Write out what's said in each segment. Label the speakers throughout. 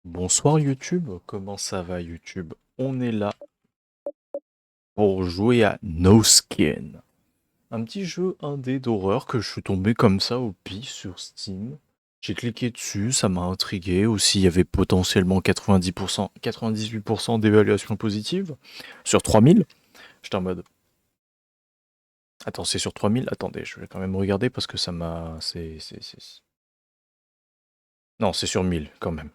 Speaker 1: Bonsoir YouTube, comment ça va YouTube? On est là pour jouer à No Skin. Un petit jeu indé d'horreur que je suis tombé comme ça au pif sur Steam. J'ai cliqué dessus, ça m'a intrigué. Aussi, il y avait potentiellement 90%, 98% d'évaluation positive sur 3000. J'étais en mode... Attends, c'est sur 3000? Attendez, je vais quand même regarder parce que ça m'a... Non, c'est sur 1000 quand même.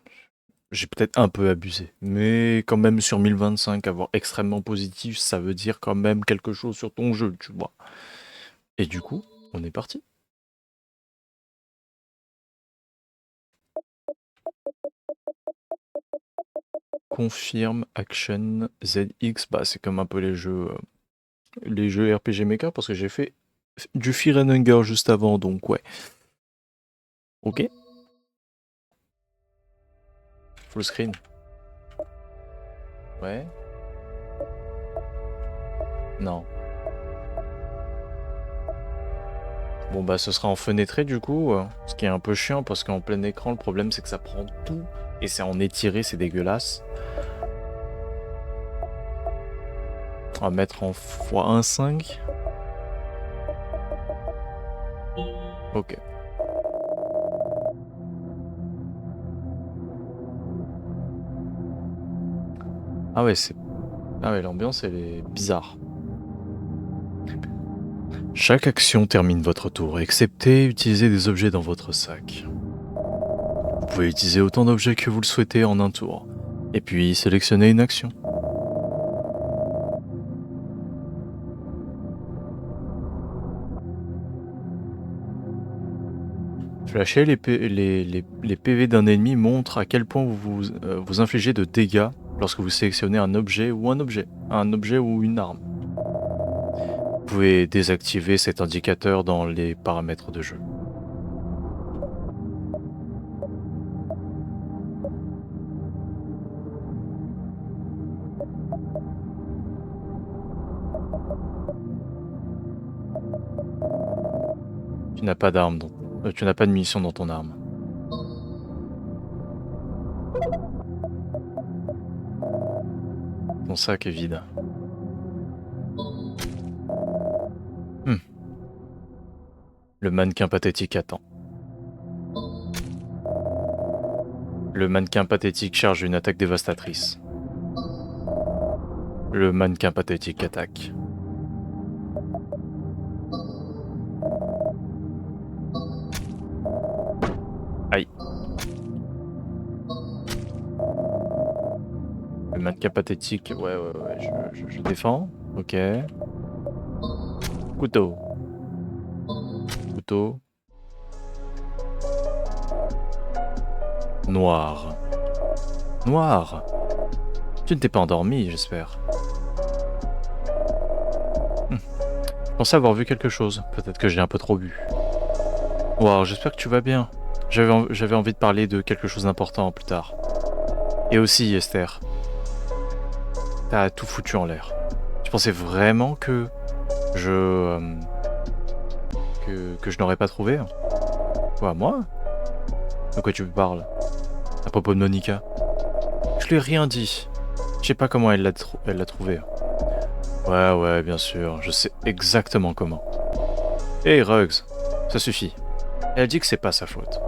Speaker 1: J'ai peut-être un peu abusé, mais quand même sur 1025, avoir extrêmement positif, ça veut dire quand même quelque chose sur ton jeu, tu vois. Et du coup, on est parti. Confirme Action ZX, bah c'est comme un peu les jeux RPG Mecha parce que j'ai fait du Fear and Hunger juste avant, donc ouais. Ok. Full screen. Ouais. Non. Bon bah ce sera en fenêtré du coup, ce qui est un peu chiant parce qu'en plein écran le problème c'est que ça prend tout et c'est en étiré, c'est dégueulasse. On va mettre en x1.5. Ok. Ah ouais, ah ouais, l'ambiance elle est bizarre. Chaque action termine votre tour, excepté utiliser des objets dans votre sac. Vous pouvez utiliser autant d'objets que vous le souhaitez en un tour, et puis sélectionner une action. Flasher les PV d'un ennemi montre à quel point vous infligez de dégâts lorsque vous sélectionnez un objet ou une arme. Vous pouvez désactiver cet indicateur dans les paramètres de jeu. Tu n'as pas d'arme, tu n'as pas de munitions dans ton arme. Ton sac est vide. Le mannequin pathétique attend. Le mannequin pathétique charge une attaque dévastatrice. Le mannequin pathétique attaque. Aïe. Le mannequin pathétique, ouais, je défends. Ok. Couteau. Couteau. Noir. Noir. Tu ne t'es pas endormi, j'espère. Je pensais avoir vu quelque chose. Peut-être que j'ai un peu trop bu. Noir, j'espère que tu vas bien. J'avais envie de parler de quelque chose d'important plus tard. Et aussi, Esther. T'as tout foutu en l'air. Tu pensais vraiment que que je n'aurais pas trouvé? Quoi, moi? De quoi tu me parles? À propos de Monica? Je lui ai rien dit. Je sais pas comment elle l'a trouvé. Ouais, bien sûr, je sais exactement comment. Hé, Ruggs, ça suffit. Elle dit que c'est pas sa faute.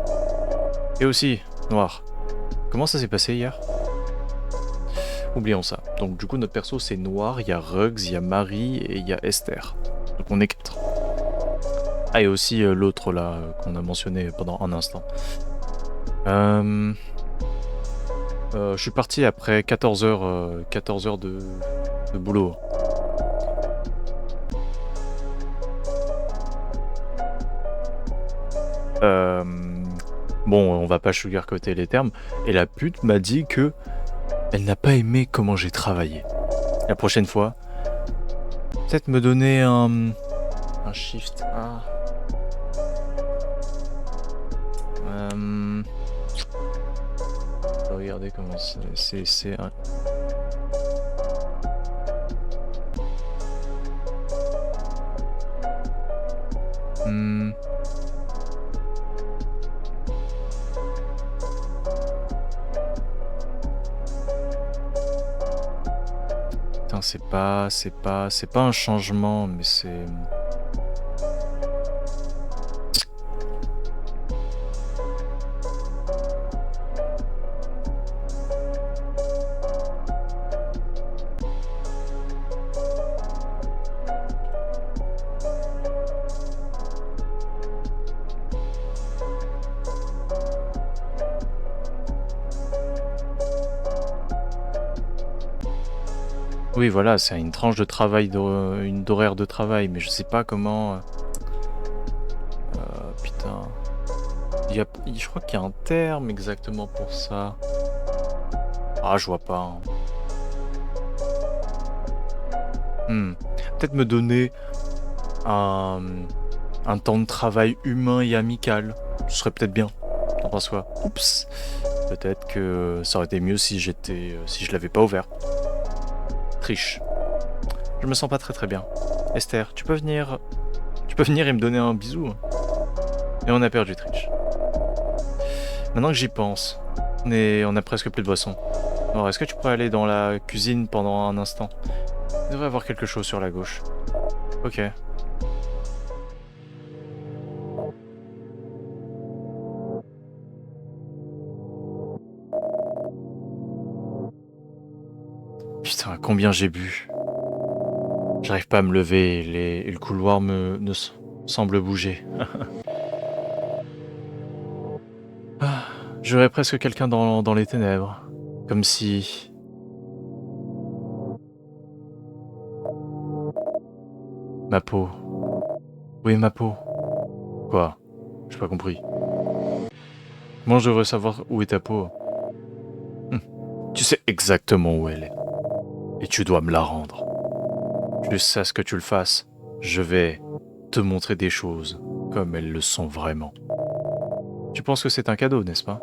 Speaker 1: Et aussi, Noir, comment ça s'est passé hier? Oublions ça. Donc du coup, notre perso c'est Noir, il y a Ruggs, il y a Marie et il y a Esther. Donc on est 4. Ah, et aussi l'autre là qu'on a mentionné pendant un instant. Je suis parti après 14 heures de boulot. Bon, on va pas sugarcoater les termes. Et la pute m'a dit que elle n'a pas aimé comment j'ai travaillé. La prochaine fois, peut-être me donner un shift. Regardez comment c'est un... putain, c'est pas un changement, mais c'est... Oui, voilà, c'est une tranche de travail, une d'horaire de travail, mais je sais pas comment... putain... je crois qu'il y a un terme exactement pour ça. Ah, je vois pas. Hein. Peut-être me donner un, un temps de travail humain et amical. Ce serait peut-être bien. T'en penses quoi? Oups. Peut-être que ça aurait été mieux si si je l'avais pas ouvert. Triche. Je me sens pas très bien. Esther, tu peux venir et me donner un bisou. Et on a perdu Triche. Maintenant que j'y pense, on a presque plus de boisson. Alors, est-ce que tu pourrais aller dans la cuisine pendant un instant? Il devrait y avoir quelque chose sur la gauche. Ok. Putain, combien j'ai bu. J'arrive pas à me lever et le couloir ne semble bouger. Je verrais presque quelqu'un dans les ténèbres. Comme si... Ma peau. Où est ma peau? Quoi? J'ai pas compris. Comment je devrais savoir où est ta peau? Tu sais exactement où elle est. Et tu dois me la rendre. Jusqu'à ce que tu le fasses, je vais te montrer des choses comme elles le sont vraiment. Tu penses que c'est un cadeau, n'est-ce pas?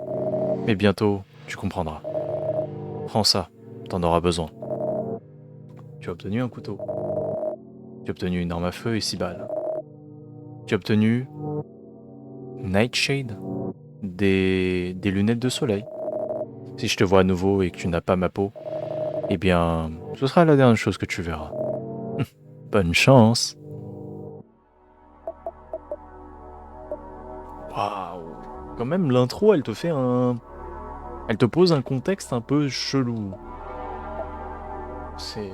Speaker 1: Mais bientôt, tu comprendras. Prends ça, t'en auras besoin. Tu as obtenu un couteau. Tu as obtenu une arme à feu et 6 balles. Tu as obtenu... Nightshade? Des lunettes de soleil. Si je te vois à nouveau et que tu n'as pas ma peau, eh bien, ce sera la dernière chose que tu verras. Bonne chance. Waouh. Quand même, l'intro, elle te fait un... Elle te pose un contexte un peu chelou. C'est...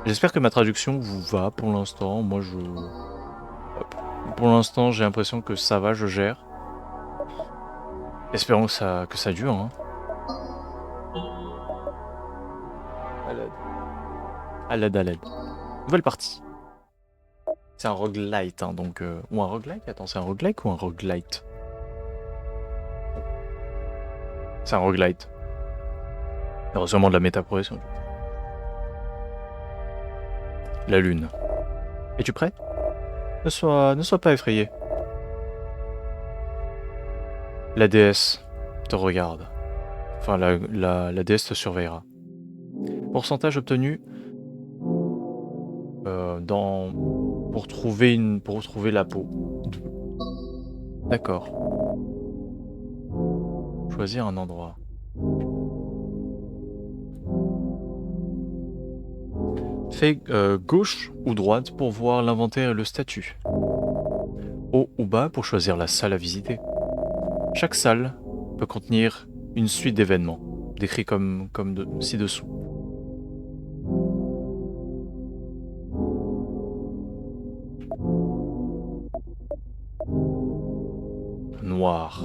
Speaker 1: J'espère que ma traduction vous va pour l'instant. Moi, pour l'instant, j'ai l'impression que ça va, je gère. Espérons que ça dure. Hein. À l'aide. Nouvelle partie. C'est un roguelite, hein, donc... Ou un roguelike? Attends, c'est un roguelike ou un roguelite? C'est un roguelite. Il y aura sûrement de la méta-progression. La lune. Es-tu prêt? Ne sois pas effrayé. La déesse te regarde. Enfin, la déesse te surveillera. Pourcentage obtenu pour trouver la peau. D'accord. Choisir un endroit. Fais gauche ou droite pour voir l'inventaire et le statut. Haut ou bas pour choisir la salle à visiter. Chaque salle peut contenir une suite d'événements, décrits comme ci-dessous. Noir.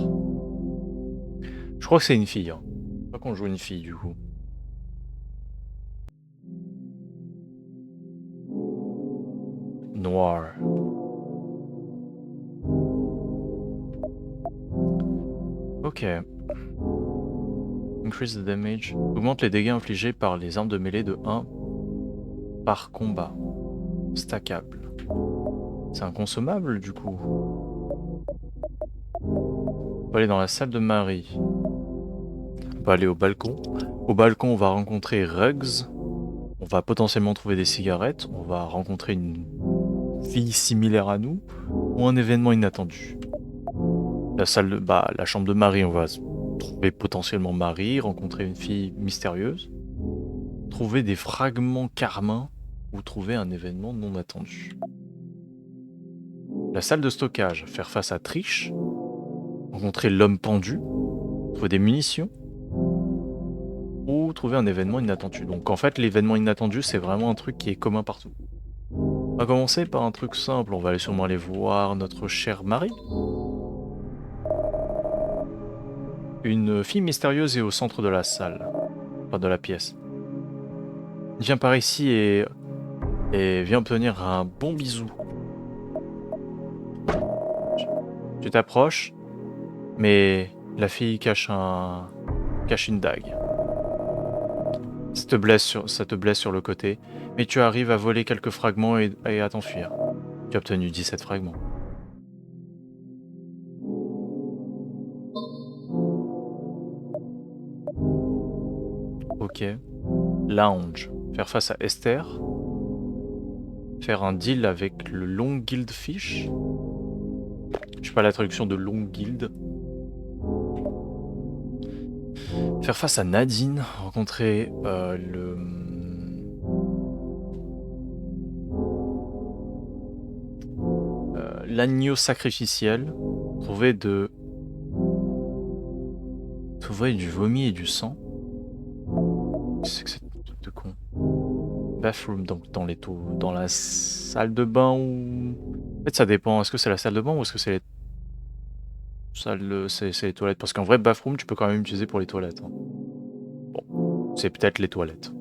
Speaker 1: Je crois que c'est une fille. Hein. Je crois qu'on joue une fille du coup. Noir. Ok. Increase the damage. Augmente les dégâts infligés par les armes de mêlée de 1 par combat. Stackable. C'est un consommable du coup. On va aller dans la salle de Marie. On va aller au balcon. Au balcon, on va rencontrer Ruggs. On va potentiellement trouver des cigarettes. On va rencontrer une fille similaire à nous. Ou un événement inattendu. La chambre de Marie, on va trouver potentiellement Marie, rencontrer une fille mystérieuse, trouver des fragments carmins ou trouver un événement non attendu. La salle de stockage, faire face à Trish, rencontrer l'homme pendu, trouver des munitions ou trouver un événement inattendu. Donc en fait, l'événement inattendu, c'est vraiment un truc qui est commun partout. On va commencer par un truc simple, on va aller sûrement aller voir notre chère Marie. Une fille mystérieuse est au centre de la salle, enfin de la pièce. Viens par ici et viens obtenir un bon bisou. Tu t'approches, mais la fille cache une dague. Ça te blesse sur le côté, mais tu arrives à voler quelques fragments et à t'enfuir. Tu as obtenu 17 fragments. Ok. Lounge. Faire face à Esther. Faire un deal avec le Long Guild Fish. Je sais pas la traduction de Long Guild. Faire face à Nadine. Rencontrer l'agneau sacrificiel. Trouver du vomi et du sang. Qu'est-ce que c'est ce truc de con? Bathroom, donc dans la salle de bain ou... En fait, ça dépend. Est-ce que c'est la salle de bain ou est-ce que c'est c'est les toilettes? Parce qu'en vrai, bathroom, tu peux quand même utiliser pour les toilettes. Hein. Bon, c'est peut-être les toilettes.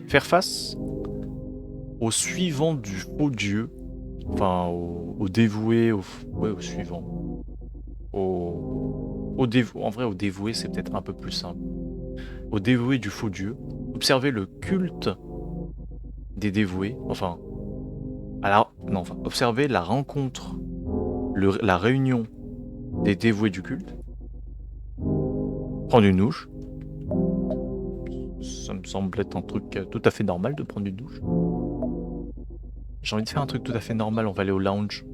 Speaker 1: Faire face au suivant du faux dieu. Enfin, au dévoué, au suivant. En vrai, au dévoué, c'est peut-être un peu plus simple. Au dévoué du faux dieu. Observer le culte des dévoués. Observer la rencontre, la réunion des dévoués du culte. Prendre une douche. Ça me semble être un truc tout à fait normal de prendre une douche. J'ai envie de faire un truc tout à fait normal, on va aller au lounge.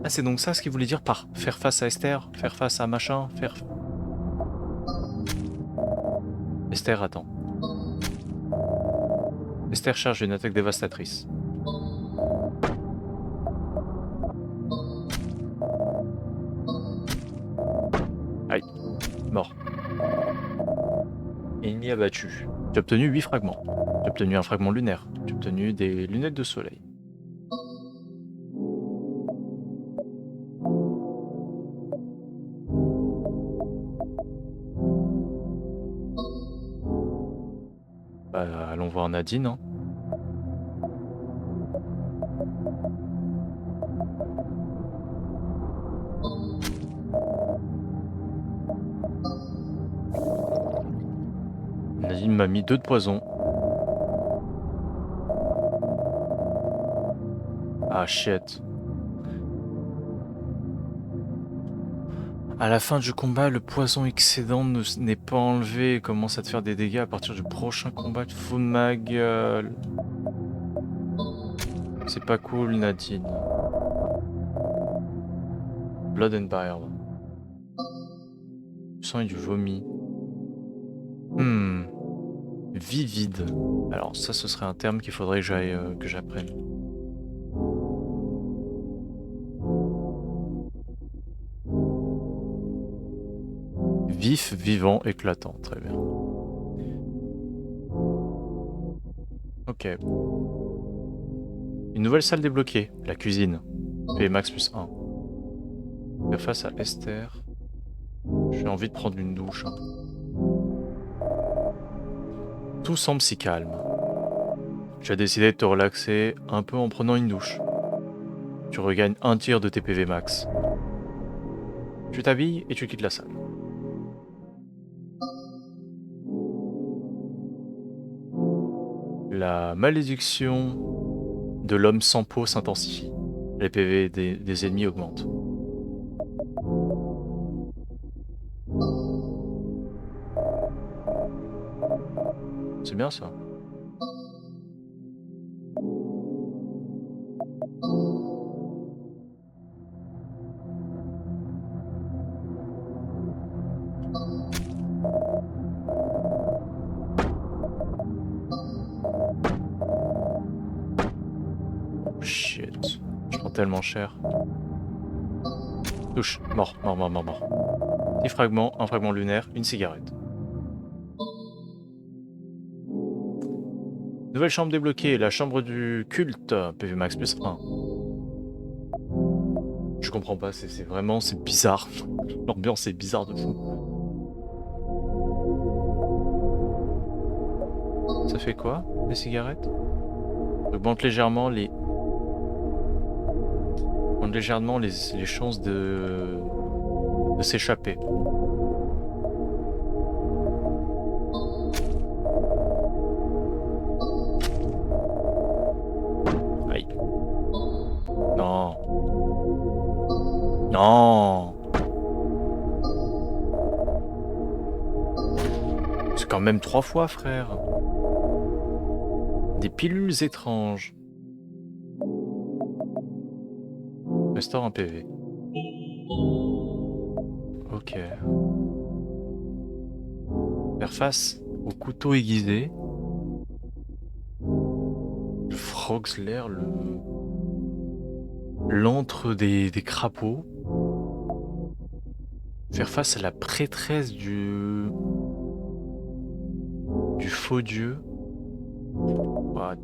Speaker 1: Ah, c'est donc ça ce qu'il voulait dire par faire face à Esther, faire face à machin, Esther, attends. Esther charge une attaque dévastatrice. Aïe, mort. Ennemi abattu. J'ai obtenu 8 fragments. J'ai obtenu un fragment lunaire. J'ai obtenu des lunettes de soleil. Bah, allons voir Nadine. Hein. Nadine m'a mis 2 de poison. Ah shit. À la fin du combat, le poison excédent n'est pas enlevé et commence à te faire des dégâts à partir du prochain combat. Fous de ma gueule. C'est pas cool, Nadine. Blood and Bile. Du sang et du vomi. Vivide. Alors ça, ce serait un terme qu'il faudrait que j'apprenne. Vif, vivant, éclatant. Très bien. Ok. Une nouvelle salle débloquée. La cuisine. Max plus 1. Faire face à Esther. J'ai envie de prendre une douche. Hein. Tout semble si calme. Tu as décidé de te relaxer un peu en prenant une douche. Tu regagnes un tiers de tes PV max. Tu t'habilles et tu quittes la salle. La malédiction de l'homme sans peau s'intensifie. Les PV des ennemis augmentent. C'est bien ça. tellement cher. Touche. Mort, mort, mort, mort, mort. 10 fragments, un fragment lunaire, une cigarette. Nouvelle chambre débloquée, la chambre du culte. PV max plus 1. Je comprends pas, c'est vraiment, c'est bizarre. L'ambiance est bizarre de fou. Ça fait quoi, les cigarettes? Augmente légèrement les... Augmente légèrement les chances de s'échapper. Aïe. Non. Non. C'est quand même 3 fois, frère. Des pilules étranges. Restaure un PV. Ok. Faire face au couteau aiguisé. Le Frogslair, l'antre des crapauds. Faire face à la prêtresse du faux dieu. What?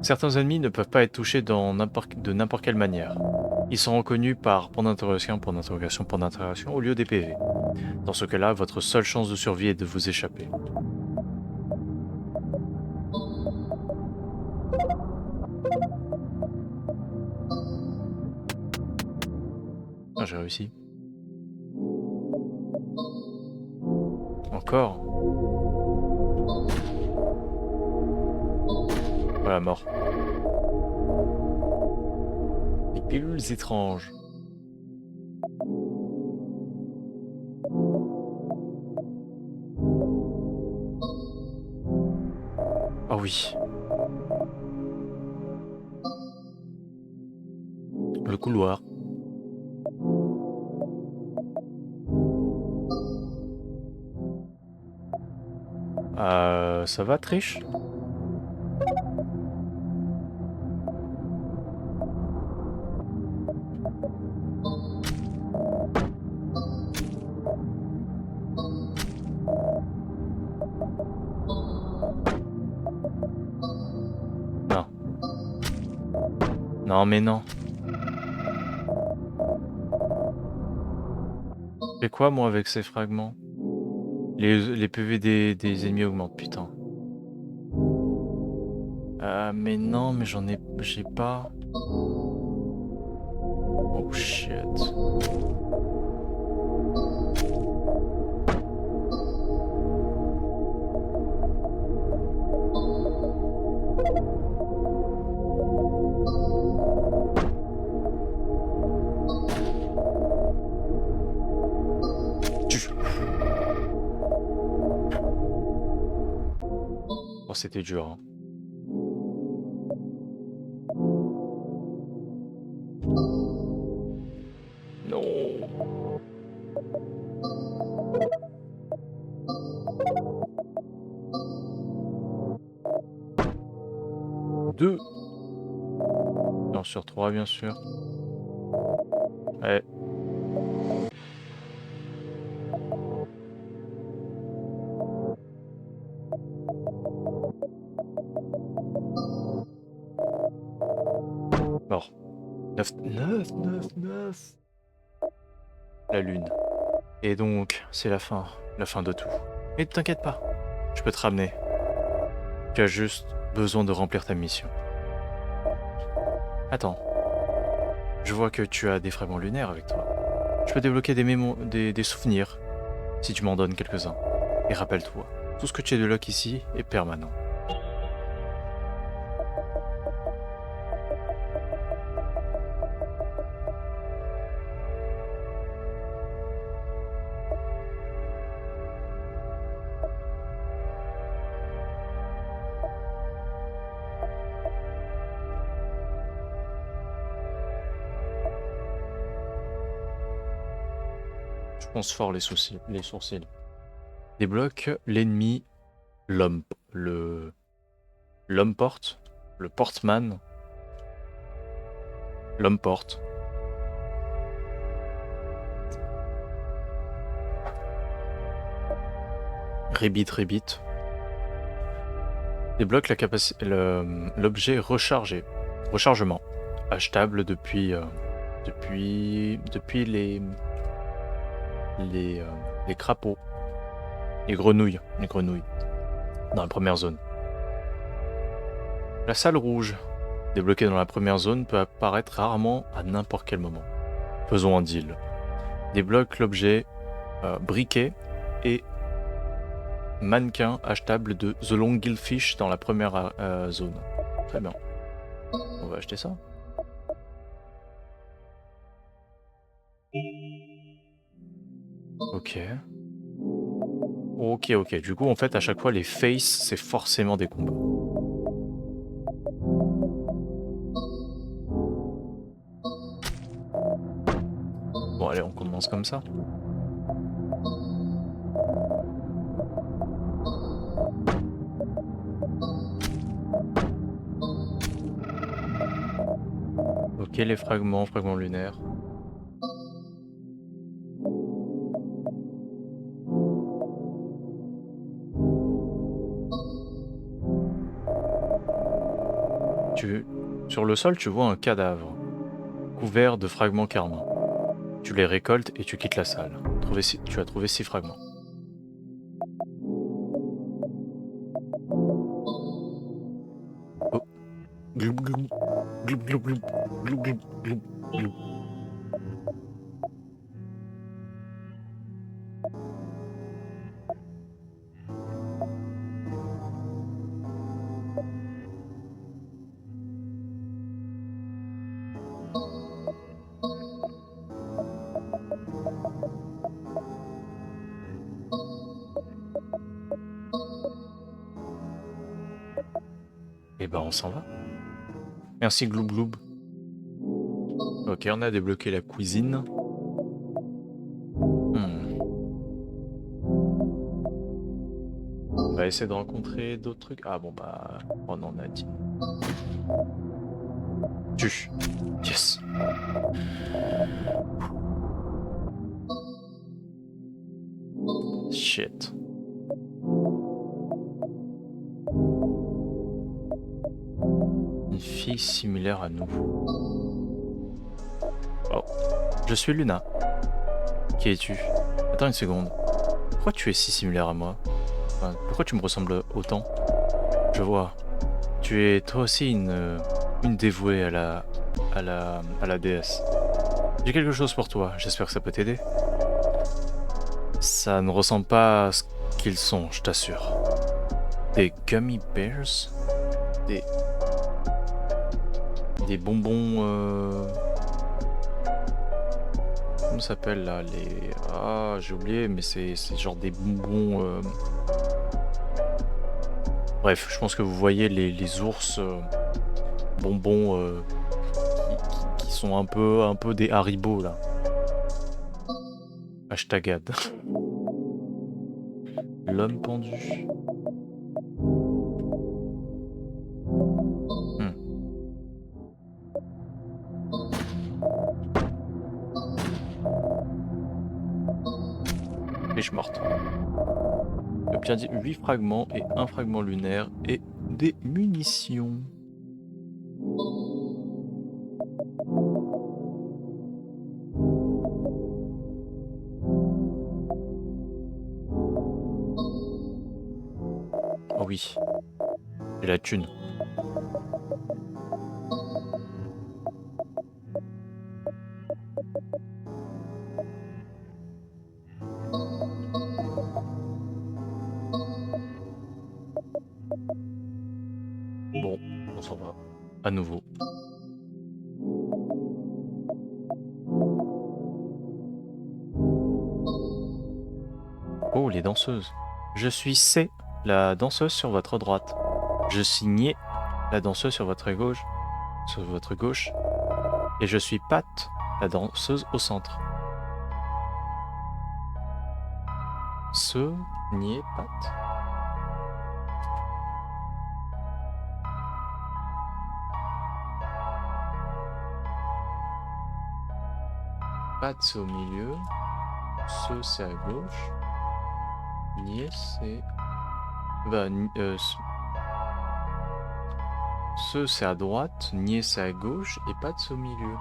Speaker 1: Certains ennemis ne peuvent pas être touchés de n'importe quelle manière. Ils sont reconnus par point d'interrogation, point d'interrogation, point d'interrogation au lieu des PV. Dans ce cas-là, votre seule chance de survie est de vous échapper. Ah, j'ai réussi. Encore. Voilà, mort. Des pilules étranges. Oh oui. Le couloir. Ça va, Triche? Non. Non, mais non. Je fais quoi, moi, avec ces fragments? Les PV des ennemis augmentent, putain. Mais non, mais j'ai pas. Oh shit. Oh, c'était dur, hein. Non. Deux. Non, sur 3, bien sûr. Ouais. Mort. 9. La lune. Et donc, c'est la fin de tout. Et ne t'inquiète pas, je peux te ramener. Tu as juste besoin de remplir ta mission. Attends. Je vois que tu as des fragments lunaires avec toi. Je peux débloquer des souvenirs, si tu m'en donnes quelques-uns. Et rappelle-toi, tout ce que tu débloques ici est permanent. Je pense fort les sourcils. Débloque l'ennemi, l'homme, le L'homme porte. Le portman. L'homme porte. Ribbit. Débloque la capacité, l'objet rechargé. Rechargement. Achetable depuis les crapauds. Les grenouilles. Dans la première zone. La salle rouge. Débloquée dans la première zone peut apparaître rarement à n'importe quel moment. Faisons un deal. Débloque l'objet briquet et mannequin achetable de The Long Gill Fish dans la première zone. Très bien. On va acheter ça. Ok. Du coup, en fait, à chaque fois, les faces, c'est forcément des combats. Bon, allez, on commence comme ça. Ok, les fragments lunaires. Sur le sol, tu vois un cadavre, couvert de fragments carmins. Tu les récoltes et tu quittes la salle. Tu as trouvé 6 fragments. Oh. Gloup, gloup. Gloup, gloup, gloup. Gloup, gloup, gloup, gloup. Et ben on s'en va. Merci Gloup Gloup. Ok, on a débloqué la cuisine. On va essayer de rencontrer d'autres trucs. Ah bon bah... Oh non, on a dit. Tue. Yes. Shit. Une fille similaire à nous. Oh. Je suis Luna. Qui es-tu? Attends une seconde. Pourquoi tu es si similaire à moi? Enfin, pourquoi tu me ressembles autant? Je vois. Tu es toi aussi une dévouée à la déesse. J'ai quelque chose pour toi, j'espère que ça peut t'aider. Ça ne ressemble pas à ce qu'ils sont, je t'assure. Des gummy bears? Des bonbons... Comment ça s'appelle là? Ah, j'ai oublié, mais c'est genre des bonbons... Bref, je pense que vous voyez les ours bonbons qui sont un peu des Haribo là. Hashtagade. L'homme pendu. Riche morte. Obtient 8 fragments et 1 fragment lunaire et des munitions. Oh oui. Et la thune. Bon, on s'en va. À nouveau. Oh, les danseuses. Je suis C, la danseuse sur votre droite. Je suis Nié, la danseuse sur votre gauche. Et je suis Pat, la danseuse au centre. Ce Nié Pat. Pat c'est au milieu. Ce c'est à gauche. Nier c'est... Bah, ce c'est à droite, Nier c'est à gauche et Pat c'est au milieu.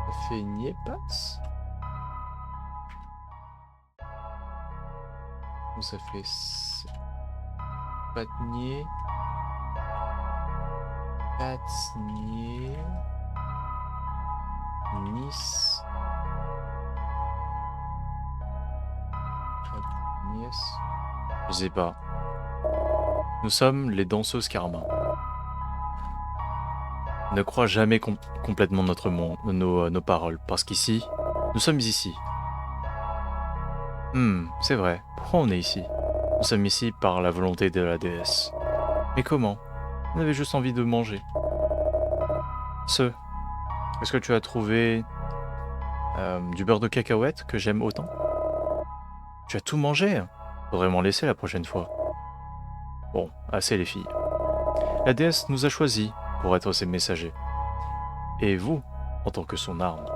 Speaker 1: Ça fait Nier Pat. Ou ça fait Pat Nier. Pat Nier. Nice. Pat Nies. Je sais pas. Nous sommes les danseuses Karma. Ne crois jamais complètement nos paroles, parce qu'ici, nous sommes ici. C'est vrai. Pourquoi on est ici? Nous sommes ici par la volonté de la déesse. Mais comment? On avait juste envie de manger. Est-ce que tu as trouvé du beurre de cacahuète que j'aime autant? Tu as tout mangé? Faudrait m'en laisser la prochaine fois. Bon, assez les filles. La déesse nous a choisis pour être ses messagers. Et vous, en tant que son arme,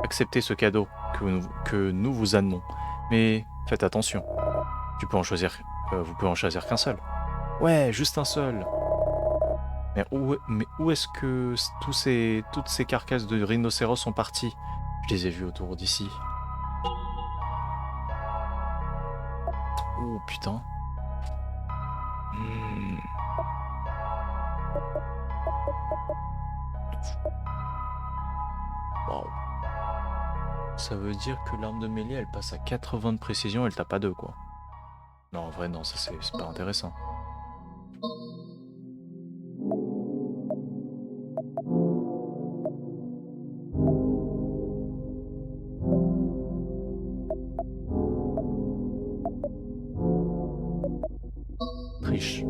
Speaker 1: acceptez ce cadeau que nous vous amenons. Mais faites attention. Vous pouvez en choisir qu'un seul. Ouais, juste un seul. Mais où est-ce que toutes ces carcasses de rhinocéros sont parties? Je les ai vues autour d'ici. Oh putain. Waouh. Ça veut dire que l'arme de mêlée elle passe à 80 de précision, elle tape à 2 quoi. Non en vrai non, ça c'est pas intéressant. Triche.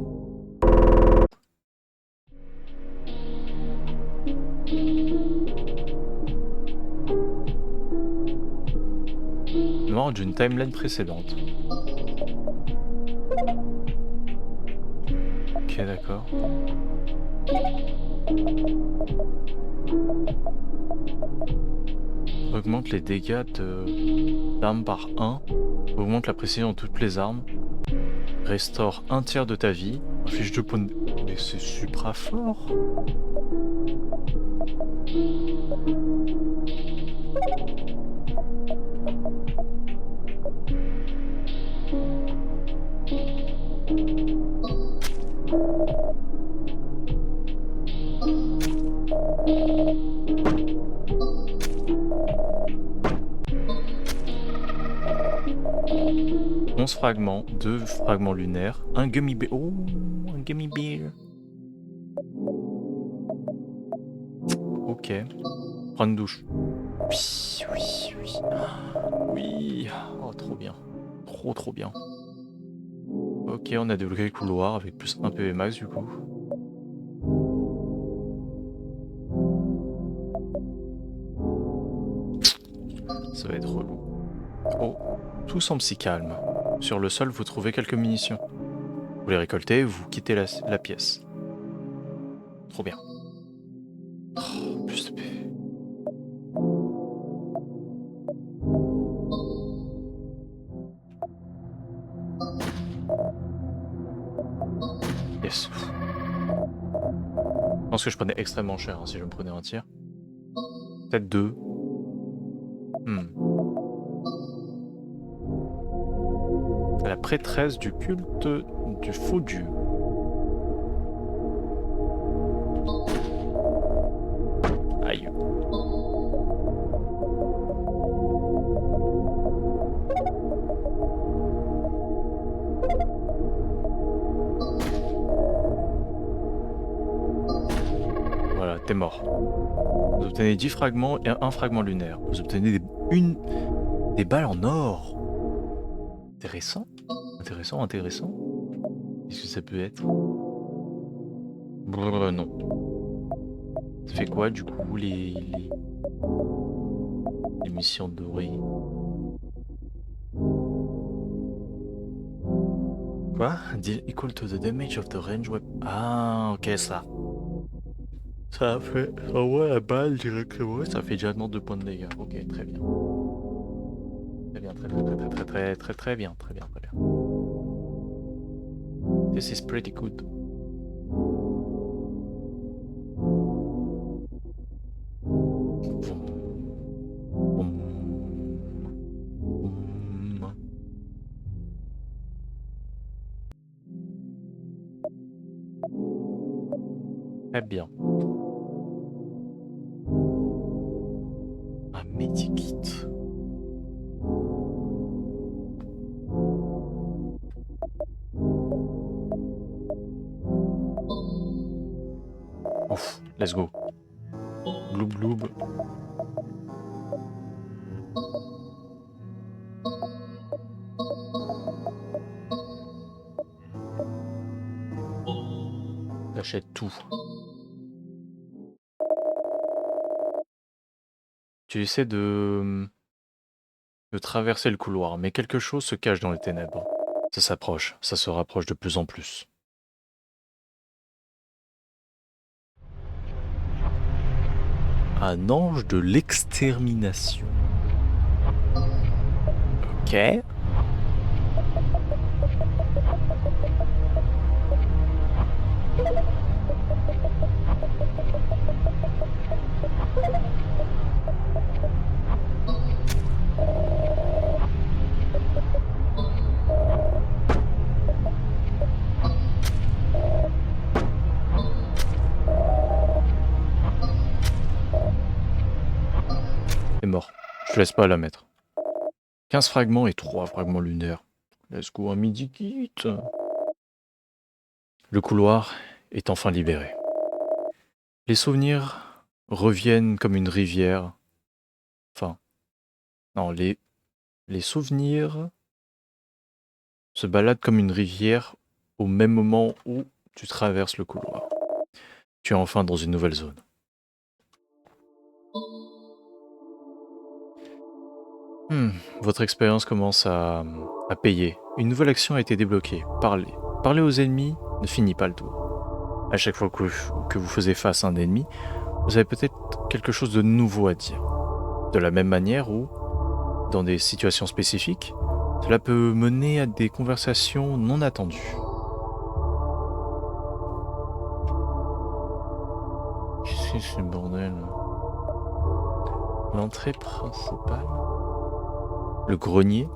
Speaker 1: Mort d'une timeline précédente. Ok d'accord. Augmente les dégâts d'armes par 1. Augmente la précision de toutes les armes. Restaure un tiers de ta vie. Inflige 2 points de... Mais c'est supra fort. Fragments, 2 fragments lunaires, un gummy bear. Oh, un gummy bear. Ok. Prendre une douche. Oui, oui, oui. Oui. Oh, trop bien. Trop bien. Ok, on a débloqué le couloir avec plus 1 PV max du coup. Ça va être relou. Oh, tout semble si calme. Sur le sol, vous trouvez quelques munitions. Vous les récoltez, vous quittez la pièce. Trop bien. Oh, plus de PV. Yes. Je pense que je prenais extrêmement cher hein, si je me prenais un tir. Peut-être 2. La prêtresse du culte du faux dieu. Aïe. Voilà, t'es mort. Vous obtenez 10 fragments et un fragment lunaire. Vous obtenez des balles en or. Intéressant. Intéressant. Qu'est-ce que ça peut être? Brrr, non. Ça fait quoi du coup les missions dorées? Quoi? Deal equal to the damage of the range weapon. Ah ok ça. Ça a fait... Ah ouais, la balle directement, ça fait directement 2 points de dégâts. Ok, très bien. Très bien, très bien, très bien, très bien. This is pretty good. Très bien. Un medikit. Ouf, let's go. Bloub bloub. J'achète tout. Tu essaies de traverser le couloir, mais quelque chose se cache dans les ténèbres. Ça s'approche, ça se rapproche de plus en plus. Un ange de l'extermination. Ok. C'est mort. Je te laisse pas la mettre. 15 fragments et 3 fragments lunaires. Let's go, un midi kit. Le couloir est enfin libéré. Les souvenirs reviennent comme une rivière. Enfin, non, les souvenirs se baladent comme une rivière au même moment où tu traverses le couloir. Tu es enfin dans une nouvelle zone. Votre expérience commence à payer. Une nouvelle action a été débloquée. Parler. Parler aux ennemis ne finit pas le tour. À chaque fois que vous faisiez face à un ennemi, vous avez peut-être quelque chose de nouveau à dire. De la même manière où, dans des situations spécifiques, cela peut mener à des conversations non attendues. Qu'est-ce que c'est ce bordel? L'entrée principale? Le grenier?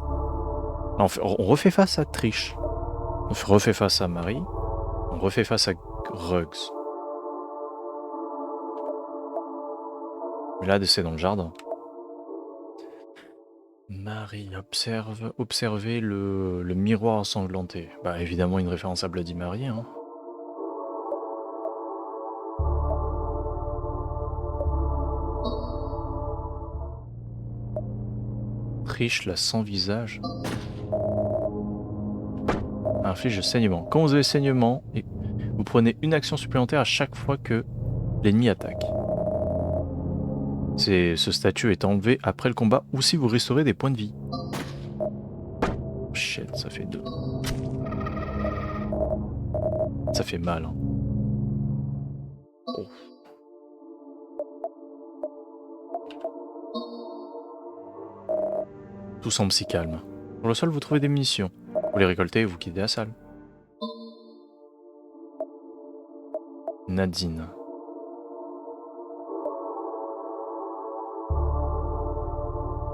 Speaker 1: Non, on refait face à Trish. On refait face à Marie. On refait face à Ruggs. Mais là, c'est dans le jardin. Marie, observez le miroir ensanglanté. Bah évidemment une référence à Bloody Mary, hein. Triche la sans visage. Inflige saignement. Quand vous avez saignement, vous prenez une action supplémentaire à chaque fois que l'ennemi attaque. Ce statut est enlevé après le combat ou si vous restaurez des points de vie. Shit, ça fait 2. Ça fait mal, hein. Oh. Tout semble si calme. Sur le sol, vous trouvez des munitions. Vous les récoltez et vous quittez la salle. Nadine.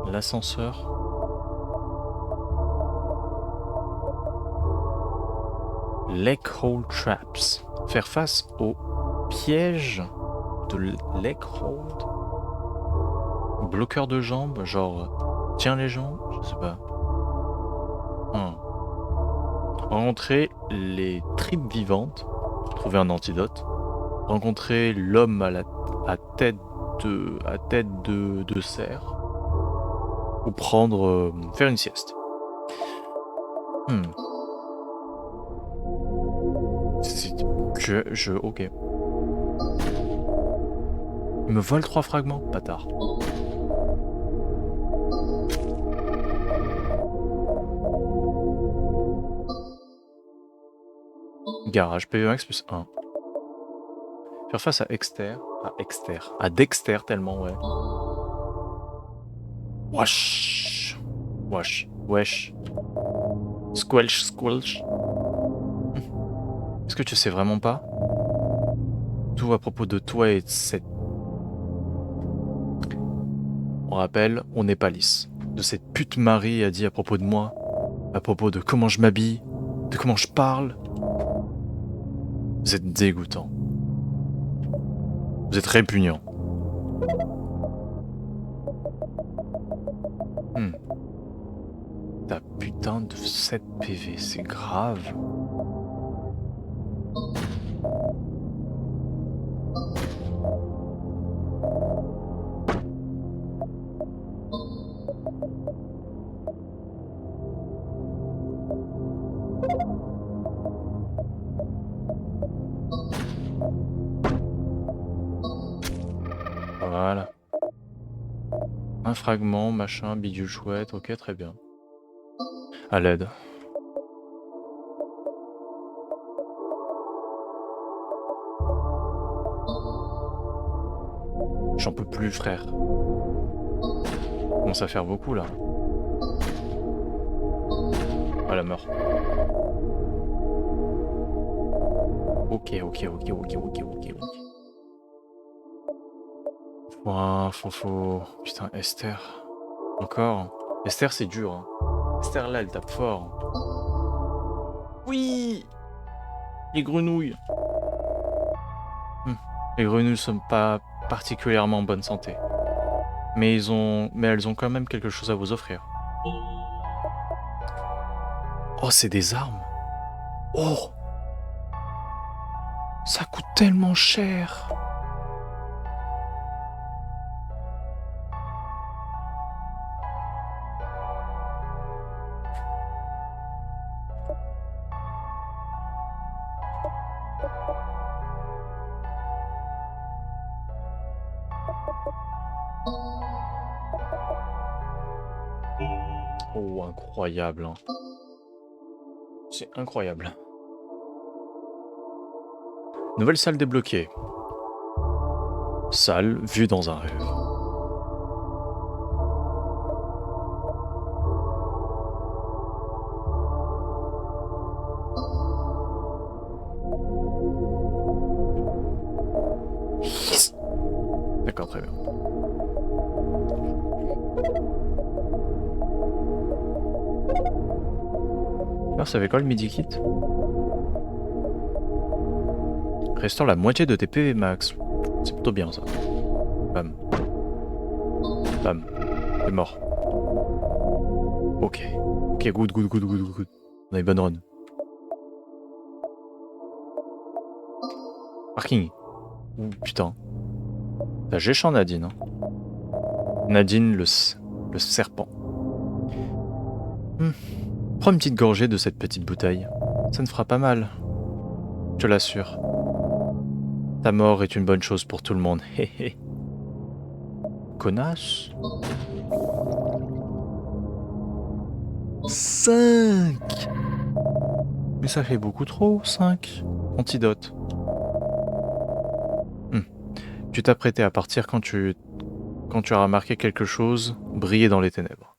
Speaker 1: L'ascenseur. Lake Hole Traps. Faire face au piège de Lake Hole. Bloqueur de jambes, genre tiens les jambes, je sais pas. Rencontrer les tripes vivantes, trouver un antidote. Rencontrer l'homme à tête de cerf. Ou prendre... faire une sieste. Ok. Il me vole 3 fragments, bâtard. Garage, PE max plus 1. Faire face à Exter. À Exter. À Dexter tellement, ouais. Wesh. Wesh. Wesh. Squelch, squelch. Est-ce que tu sais vraiment pas? Tout à propos de toi et de cette... On rappelle, on n'est pas lisse. De cette pute Marie a dit à propos de moi, à propos de comment je m'habille, de comment je parle. Vous êtes dégoûtant. Vous êtes répugnant. Ta putain de 7 PV, c'est grave. Voilà. Un fragment, machin, bidule chouette, ok, très bien. À l'aide. J'en peux plus, frère. Commence à faire beaucoup, là. Ah, la mort. Ok. Ouah, faut... Putain, Esther. Encore. Esther, c'est dur, hein. Esther, là, elle tape fort. Oui. Les grenouilles. Les grenouilles sont pas particulièrement en bonne santé. Mais elles ont quand même quelque chose à vous offrir. Oh, c'est des armes. Oh. Ça coûte tellement cher. Oh, incroyable. Hein. C'est incroyable. Nouvelle salle débloquée. Salle vue dans un rêve. Yes. D'accord, très bien. Alors, ça fait quoi le midi kit? Restaure la moitié de tes PV max. C'est plutôt bien ça. Bam. Bam. T'es mort. Ok. Ok, good. On a une bonne run. Parking. Ouh, putain. T'as géchant Nadine. Hein. Nadine le serpent. Prends une petite gorgée de cette petite bouteille. Ça ne fera pas mal. Je te l'assure. Ta mort est une bonne chose pour tout le monde. Hé. Connasse. 5. Mais ça fait beaucoup trop, 5. Antidote. Tu t'apprêtais à partir quand tu as remarqué quelque chose briller dans les ténèbres.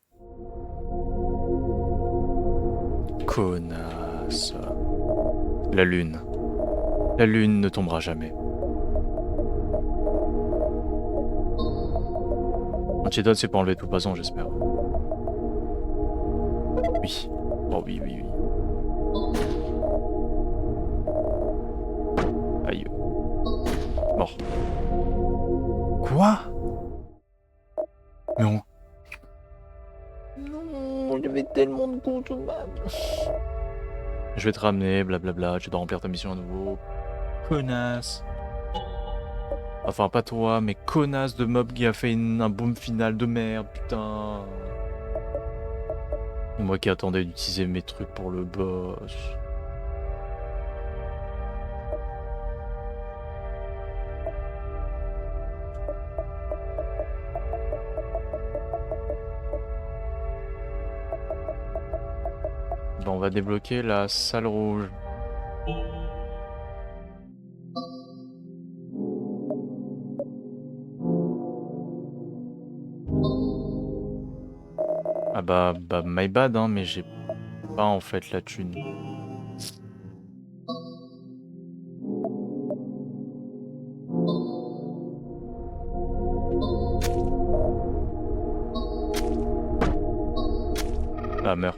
Speaker 1: Connasse. La lune. La lune ne tombera jamais. Antidote, c'est pas enlever tout poison, j'espère. Oui. Oh oui. Aïe. Mort. Quoi? Mais on... Non, il y avait tellement de coups tout de même. Je vais te ramener, blablabla, tu dois remplir ta mission à nouveau. Connasse. Enfin, pas toi, mais connasse de mob qui a fait un boom final de merde, putain. Et moi qui attendais d'utiliser mes trucs pour le boss. Bon, on va débloquer la salle rouge. Ah bah my bad hein, mais j'ai pas en fait la thune. Ah meurs.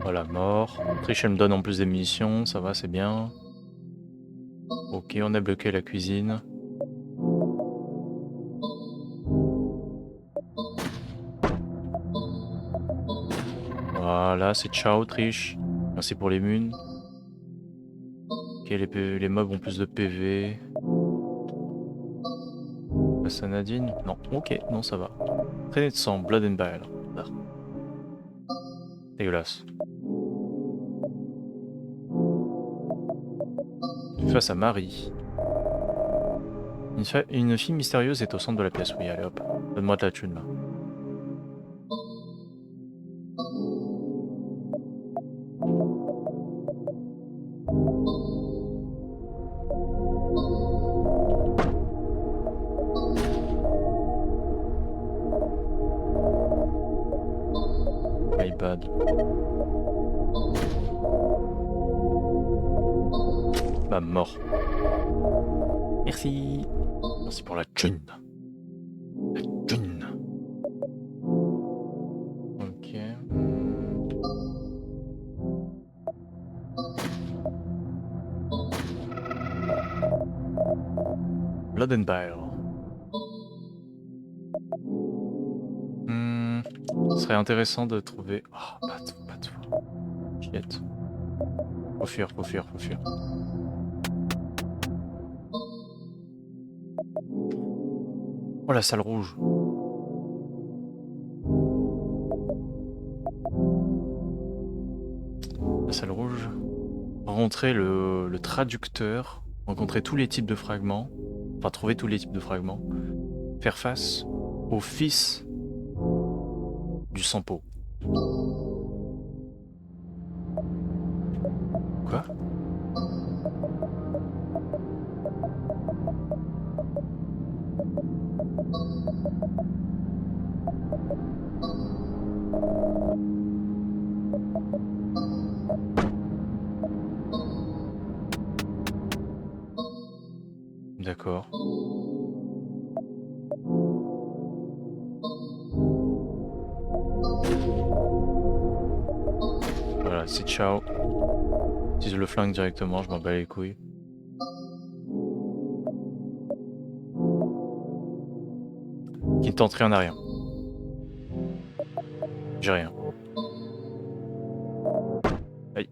Speaker 1: Voilà, mort. Triche, elle me donne en plus des munitions, ça va, c'est bien. Ok, on a bloqué la cuisine. Voilà, c'est ciao, Triche. Merci pour les munes. Ok, les mobs ont plus de PV. Ça Nadine? Non, ok, non, ça va. Traînée de sang, Blood and Bile. Ah. Dégueulasse. Face à Marie. Une fille mystérieuse est au centre de la pièce. Oui, allez hop. Donne-moi de la thune là. My bad. Bah mort. Merci. Merci pour la thune. La thune. Ok. Blood and Bile. Ce serait intéressant de trouver... Oh, pas tout. Chiette. Faut fuir. Oh la salle rouge. La salle rouge. Rencontrer le traducteur. Rencontrer tous les types de fragments. Enfin, trouver tous les types de fragments. Faire face au fils du Sampo. Quoi? D'accord. Voilà, c'est ciao. Utilise le flingue directement, je m'en bats les couilles. Qui ne tente rien à rien. J'ai rien. Aïe.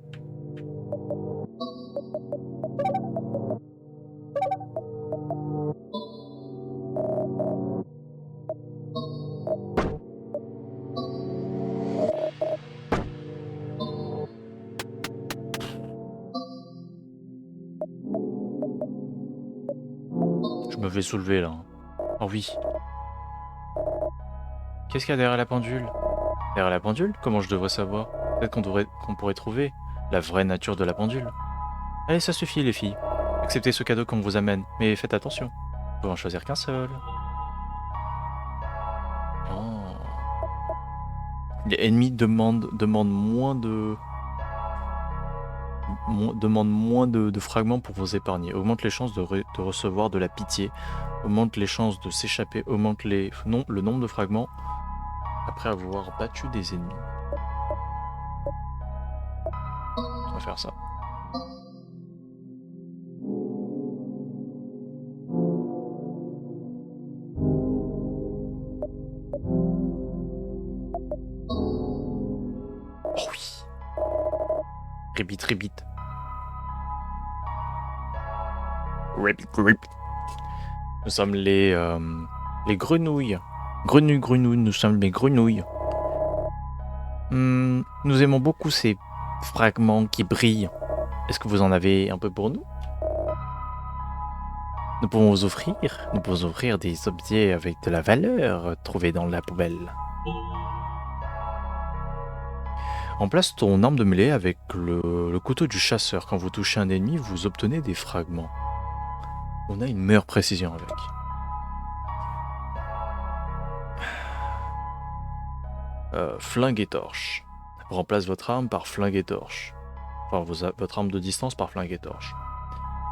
Speaker 1: Je me fais soulever là. Oh oui. Qu'est-ce qu'il y a derrière la pendule? Derrière la pendule? Comment je devrais savoir? Peut-être qu'on pourrait trouver la vraie nature de la pendule. Allez, ça suffit les filles. Acceptez ce cadeau qu'on vous amène, mais faites attention. Vous pouvez en choisir qu'un seul. Oh. Les ennemis demandent moins de fragments pour vous épargner. Augmente les chances de recevoir de la pitié. Augmente les chances de s'échapper. Augmente le nombre de fragments après avoir battu des ennemis. On va faire ça. Oh oui. Ribbit. Nous sommes les grenouilles. Grenouilles, nous sommes les grenouilles. Nous aimons beaucoup ces fragments qui brillent. Est-ce que vous en avez un peu pour nous? Nous pouvons vous offrir des objets avec de la valeur trouvés dans la poubelle. Remplace ton arme de mêlée avec le couteau du chasseur. Quand vous touchez un ennemi, vous obtenez des fragments. On a une meilleure précision avec. Flingue et torche. Remplace votre arme par flingue et torche. Enfin, votre arme de distance par flingue et torche.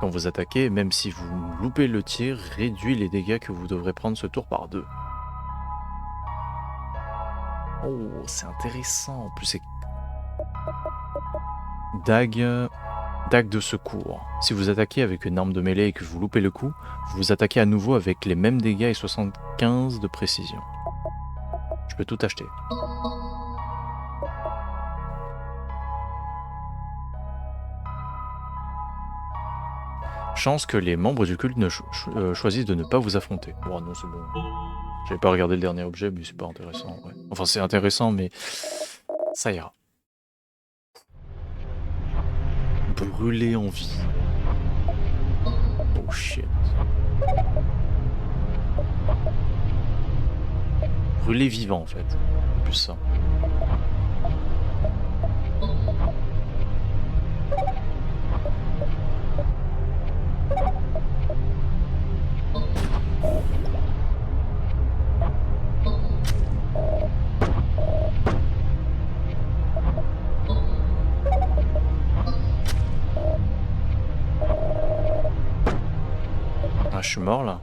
Speaker 1: Quand vous attaquez, même si vous loupez le tir, réduit les dégâts que vous devrez prendre ce tour par 2. Oh, c'est intéressant. En plus, c'est... Dague de secours. Si vous attaquez avec une arme de mêlée et que vous loupez le coup, vous attaquez à nouveau avec les mêmes dégâts et 75 de précision. Je peux tout acheter. Chance que les membres du culte choisissent de ne pas vous affronter. Oh non, c'est bon. J'avais pas regardé le dernier objet, mais c'est pas intéressant. Ouais. Enfin, c'est intéressant, mais ça ira. Brûler en vie. Oh shit. Brûler vivant en fait. Plus ça. Je suis mort là.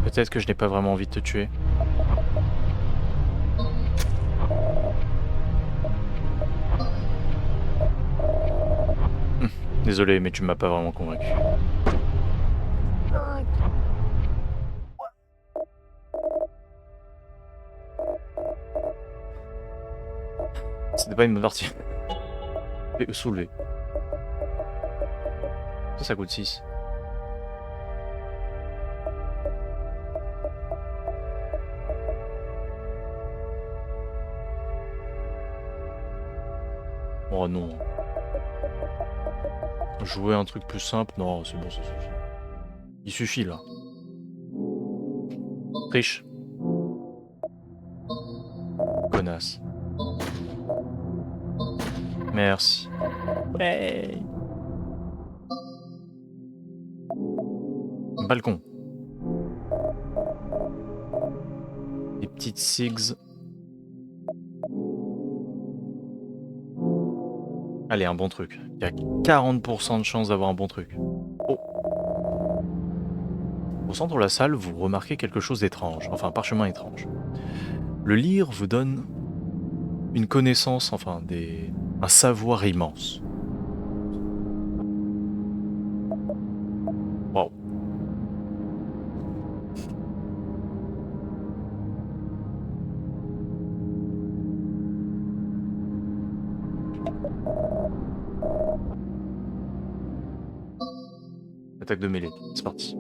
Speaker 1: Peut-être que je n'ai pas vraiment envie de te tuer. Désolé, mais tu m'as pas vraiment convaincu. C'était pas une bonne partie. Soulever. Ça coûte 6. Oh non. Jouer un truc plus simple, non, c'est bon, ça suffit. Il suffit là. Triche. Connasse. Merci. Ouais. Balcon. Des petites cigs. Allez, un bon truc. Il y a 40% de chance d'avoir un bon truc. Oh. Au centre de la salle, vous remarquez quelque chose d'étrange. Enfin, un parchemin étrange. Le lire vous donne une connaissance, enfin, un savoir immense. Wow. Attaque de mêlée, c'est parti.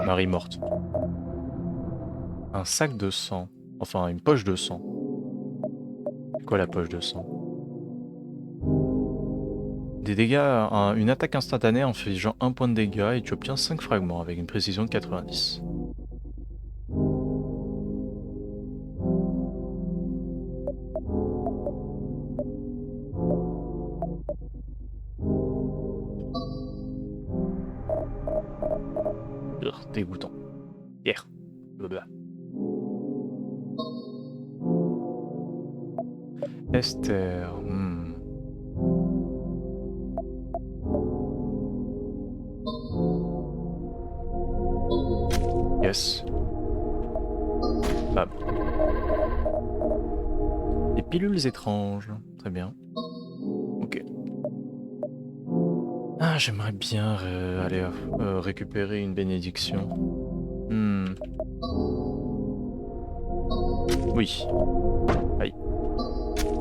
Speaker 1: Marie morte. Un sac de sang. Enfin, une poche de sang. C'est quoi la poche de sang? Des dégâts, une attaque instantanée infligeant 1 point de dégâts et tu obtiens 5 fragments avec une précision de 90. Dégoûtant. Hier. Blablabla. Esther. Yes. Bam. Des pilules étranges. Très bien. Ok. Ah, j'aimerais bien aller récupérer une bénédiction. Oui. Aïe.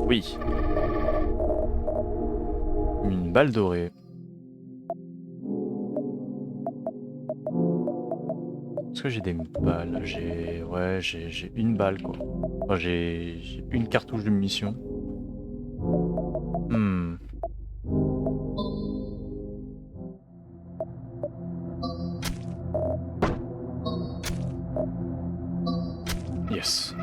Speaker 1: Oui. Une balle dorée. Est-ce que j'ai des balles? Ouais, j'ai une balle quoi. Enfin, j'ai une cartouche de munition. Hmm. Yes.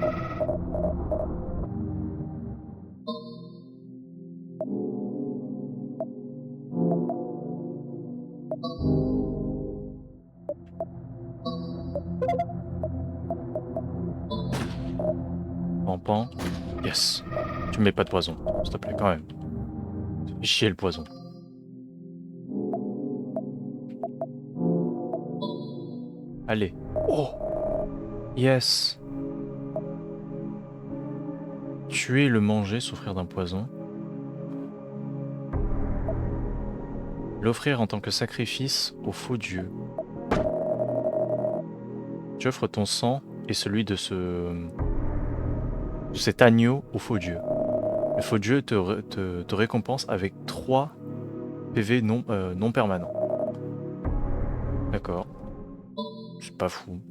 Speaker 1: Pan. Yes. Tu mets pas de poison, s'il te plaît, quand même. Ça fait chier le poison. Allez. Oh! Yes. Tuer le manger, souffrir d'un poison. L'offrir en tant que sacrifice au faux dieu. Tu offres ton sang et celui de cet agneau au faux dieu. Le faux dieu te récompense avec 3 PV non permanents. D'accord. C'est pas fou.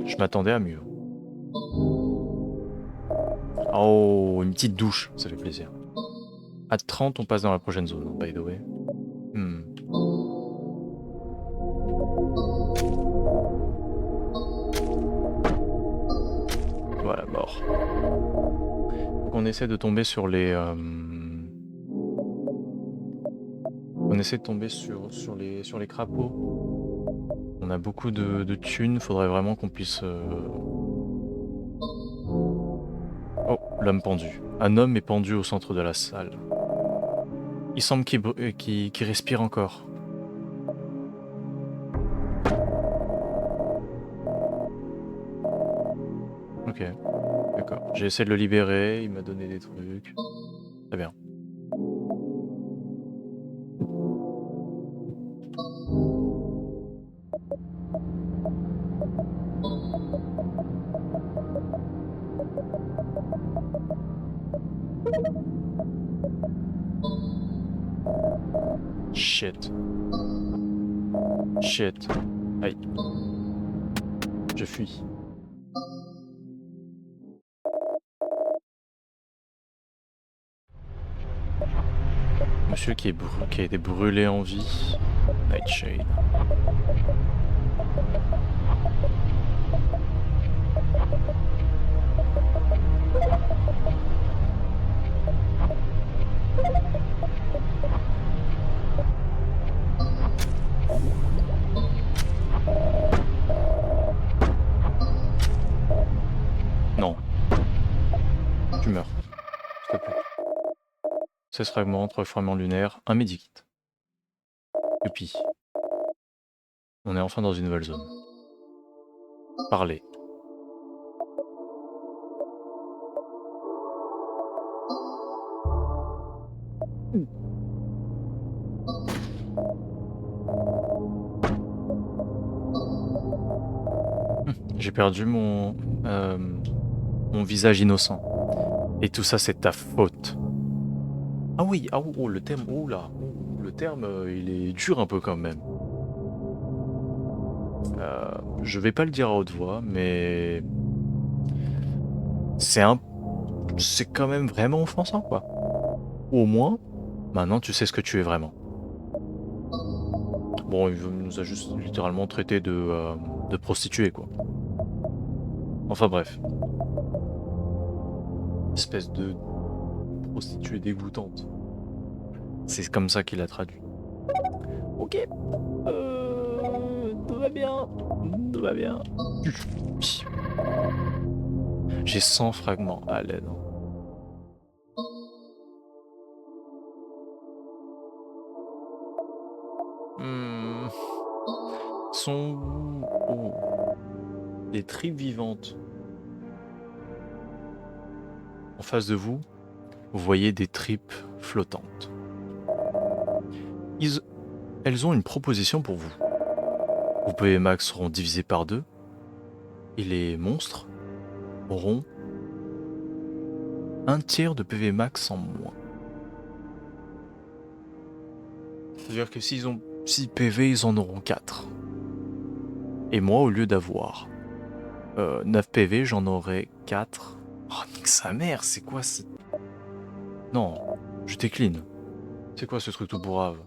Speaker 1: Je m'attendais à mieux. Oh, une petite douche, ça fait plaisir. À 30, on passe dans la prochaine zone, by the way. Voilà, mort. Donc on essaie de tomber sur les... On essaie de tomber sur les crapauds. On a beaucoup de thunes, faudrait vraiment qu'on puisse... Oh, l'homme pendu. Un homme est pendu au centre de la salle. Il semble qu'il respire encore. Ok, d'accord. J'ai essayé de le libérer, il m'a donné des trucs. Très bien. Shit. Shit. Aïe. Je fuis. Monsieur qui a été brûlé en vie. Nightshade. Non. Tu meurs. S'il te plaît. 16 fragments, 3 fragments lunaires, un medikit. Youpi. On est enfin dans une nouvelle zone. Parler. J'ai perdu mon visage innocent. Et tout ça, c'est ta faute. Ah oui, ah oh, le terme, oh là, le terme, il est dur un peu quand même. Je vais pas le dire à haute voix, mais c'est quand même vraiment offensant, quoi. Au moins, maintenant, tu sais ce que tu es vraiment. Bon, il nous a juste littéralement traité de prostituée, quoi. Enfin bref. Espèce de prostituée dégoûtante. C'est comme ça qu'il a traduit. Ok. Tout va bien. Tout va bien. J'ai 100 fragments à l'aide. Sont des tripes vivantes. En face de vous, vous voyez des tripes flottantes. Elles ont une proposition pour vous. Vos PV max seront divisés par 2 et les monstres auront un tiers de PV max en moins. C'est-à-dire que s'ils ont 6 PV, ils en auront 4. Et moi, au lieu d'avoir 9 PV, j'en aurais 4. Oh, nique sa mère, c'est quoi ce... Non, je décline. C'est quoi ce truc tout bourrave?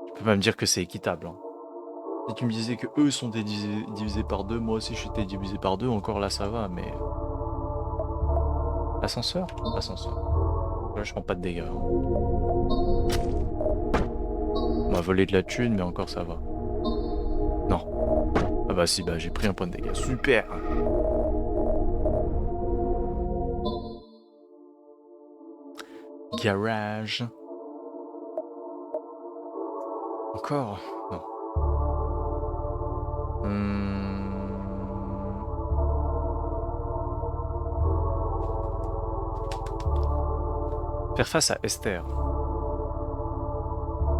Speaker 1: Tu peux pas me dire que c'est équitable. Hein. Si tu me disais que eux sont divisés par 2, moi aussi j'étais divisé par 2, encore là ça va, mais... Ascenseur? Ascenseur. Là je prends pas de dégâts. Hein. On m'a volé de la thune, mais encore ça va. Non. Ah bah si, bah j'ai pris un point de dégâts. Super! Garage. Encore? Non. Faire face à Esther.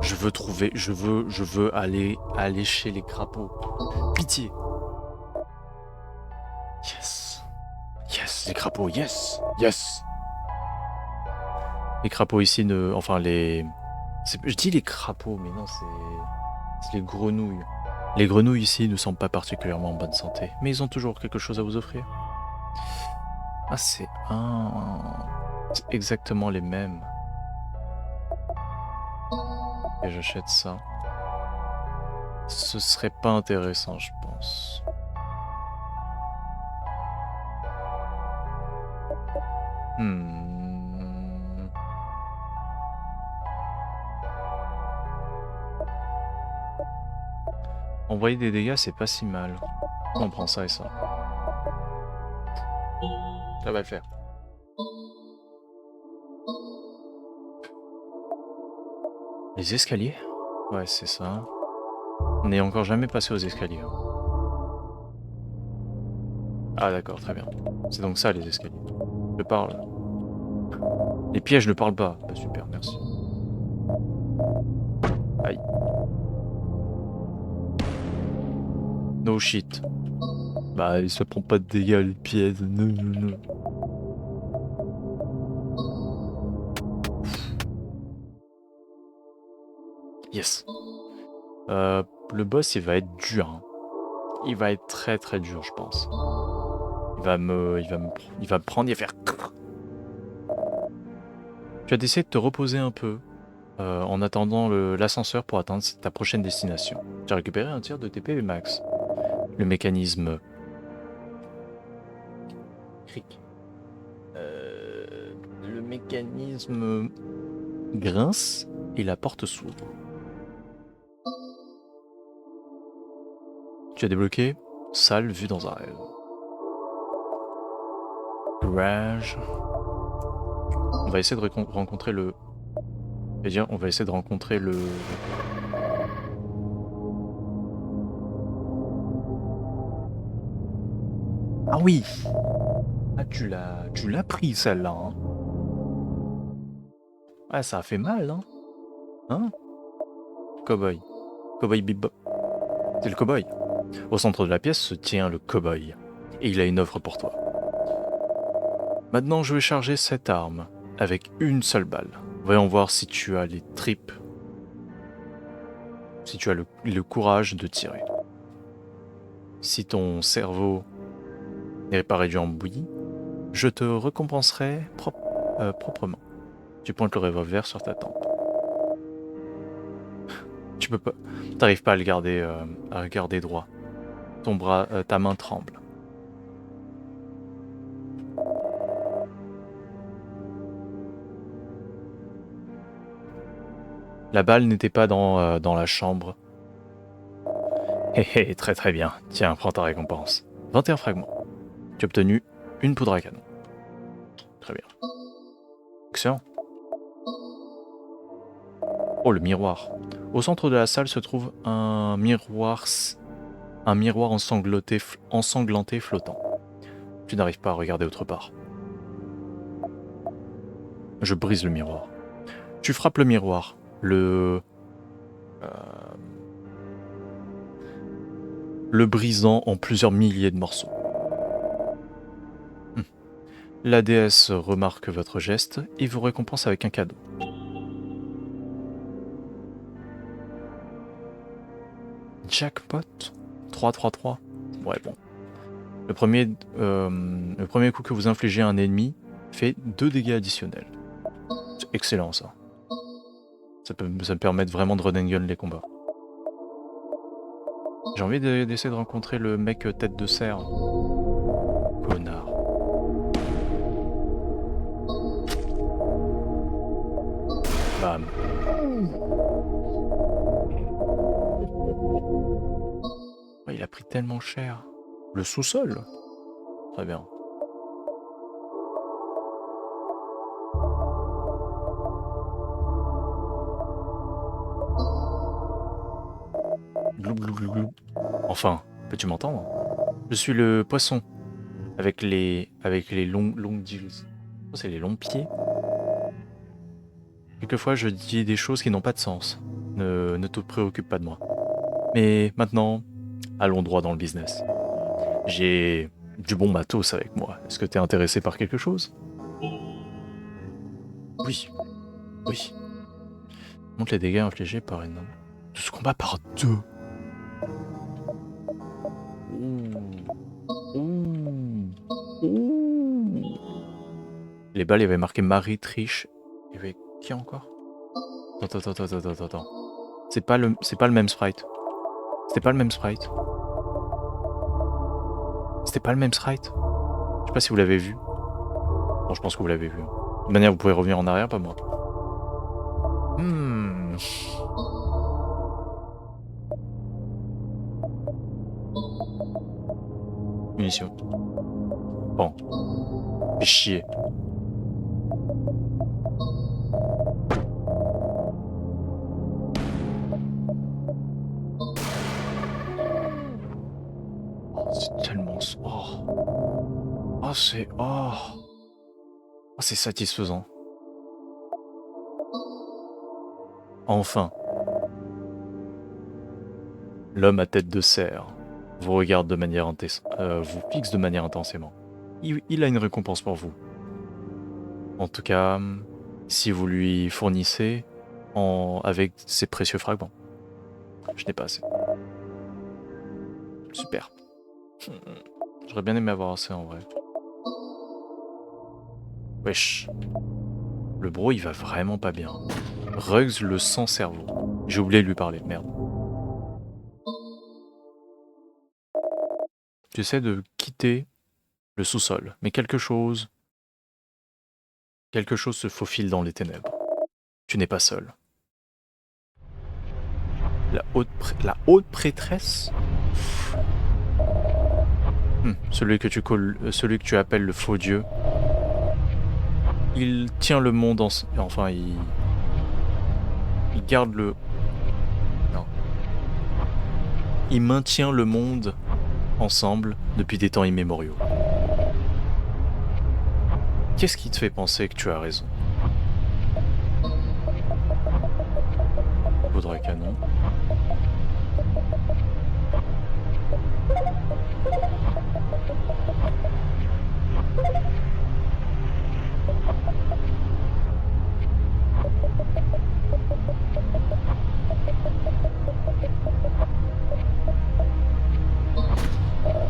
Speaker 1: Je veux trouver, je veux aller chez les crapauds. Pitié. Yes. Yes, les crapauds, yes. Yes. Les crapauds ici ne... Enfin, les... Je dis les crapauds, mais non, c'est les grenouilles. Les grenouilles ici ne semblent pas particulièrement en bonne santé, mais ils ont toujours quelque chose à vous offrir. Ah, c'est exactement les mêmes. Et j'achète ça. Ce serait pas intéressant, je pense. Envoyer des dégâts, c'est pas si mal. On prend ça et ça. Ça va le faire. Les escaliers? Ouais, c'est ça. On n'est encore jamais passé aux escaliers. Ah d'accord, très bien. C'est donc ça les escaliers. Je parle. Les pièges ne parlent pas. Bah, super, merci. Aïe. No shit. Bah, ça prend pas de dégâts les pièges. Non, non, non. Yes. Le boss, il va être dur. Hein. Il va être très très dur, je pense. Il va me prendre et faire... Tu vas essayer de te reposer un peu en attendant l'ascenseur pour atteindre ta prochaine destination. Tu as récupéré un tir de TP max. Le mécanisme... Cric. Le mécanisme grince et la porte s'ouvre. Tu as débloqué salle vue dans un rêve. Garage. On va essayer de rencontrer le... C'est-à-dire, on va essayer de rencontrer le... Ah oui! Ah, tu l'as pris celle-là. Hein. Ah, ça a fait mal, hein? Hein? Cowboy. Cowboy Bebop. C'est le cowboy. Au centre de la pièce se tient le cowboy. Et il a une offre pour toi. Maintenant, je vais charger cette arme avec une seule balle. Voyons voir si tu as les tripes. Si tu as le courage de tirer. Si ton cerveau n'est pas réduit en bouillie, je te récompenserai proprement. Tu pointes le revolver sur ta tempe. Tu peux pas... T'arrives pas à le garder droit. Ton bras, ta main tremble. La balle n'était pas dans la chambre. Hé hé, très très bien. Tiens, prends ta récompense. 21 fragments. Tu as obtenu une poudre à canon. Très bien. Excellent. Oh, le miroir. Au centre de la salle se trouve un miroir ensanglanté flottant. Tu n'arrives pas à regarder autre part. Je brise le miroir. Tu frappes le miroir. Le brisant en plusieurs milliers de morceaux. La déesse remarque votre geste et vous récompense avec un cadeau. Jackpot 3-3-3. Ouais, bon. Le premier coup que vous infligez à un ennemi fait 2 dégâts additionnels. C'est excellent ça. Ça me permet vraiment de run and gun les combats. J'ai envie d'essayer de rencontrer le mec tête de cerf. Connard. Bam. Ouais, il a pris tellement cher. Le sous-sol. Très bien. Glou glou glou glou. Enfin, peux-tu m'entendre? Je suis le poisson. Avec les longues gilles. Oh, c'est les longs pieds. Quelquefois, je dis des choses qui n'ont pas de sens. Ne te préoccupe pas de moi. Mais maintenant, allons droit dans le business. J'ai du bon matos avec moi. Est-ce que t'es intéressé par quelque chose? Oui. Oui. Montre les dégâts infligés par une... De ce combat par 2. Les balles, il y avait marqué Marie Triche. Il y avait qui encore? Attends. C'est pas le même sprite. C'était pas le même sprite. C'était pas le même sprite. Je sais pas si vous l'avez vu. Bon, je pense que vous l'avez vu. De toute manière, vous pouvez revenir en arrière, pas moi. Munitions. Bon. Fais chier. Oh, c'est tellement... Oh, c'est... Oh, c'est satisfaisant. Enfin. L'homme à tête de cerf vous regarde de manière vous fixe de manière intensément. Il a une récompense pour vous. En tout cas, si vous lui fournissez avec ces précieux fragments. Je n'ai pas assez. Super. J'aurais bien aimé avoir assez en vrai. Wesh. Le bro il va vraiment pas bien. Ruggs le sans cerveau. J'ai oublié de lui parler, merde. J'essaie de quitter le sous-sol, mais quelque chose se faufile dans les ténèbres. Tu n'es pas seul. La haute prêtresse? Celui que tu appelles le faux dieu. Il tient le monde en... Enfin, il garde le... Non. Il maintient le monde ensemble depuis des temps immémoriaux. Qu'est-ce qui te fait penser que tu as raison? Faudra canon.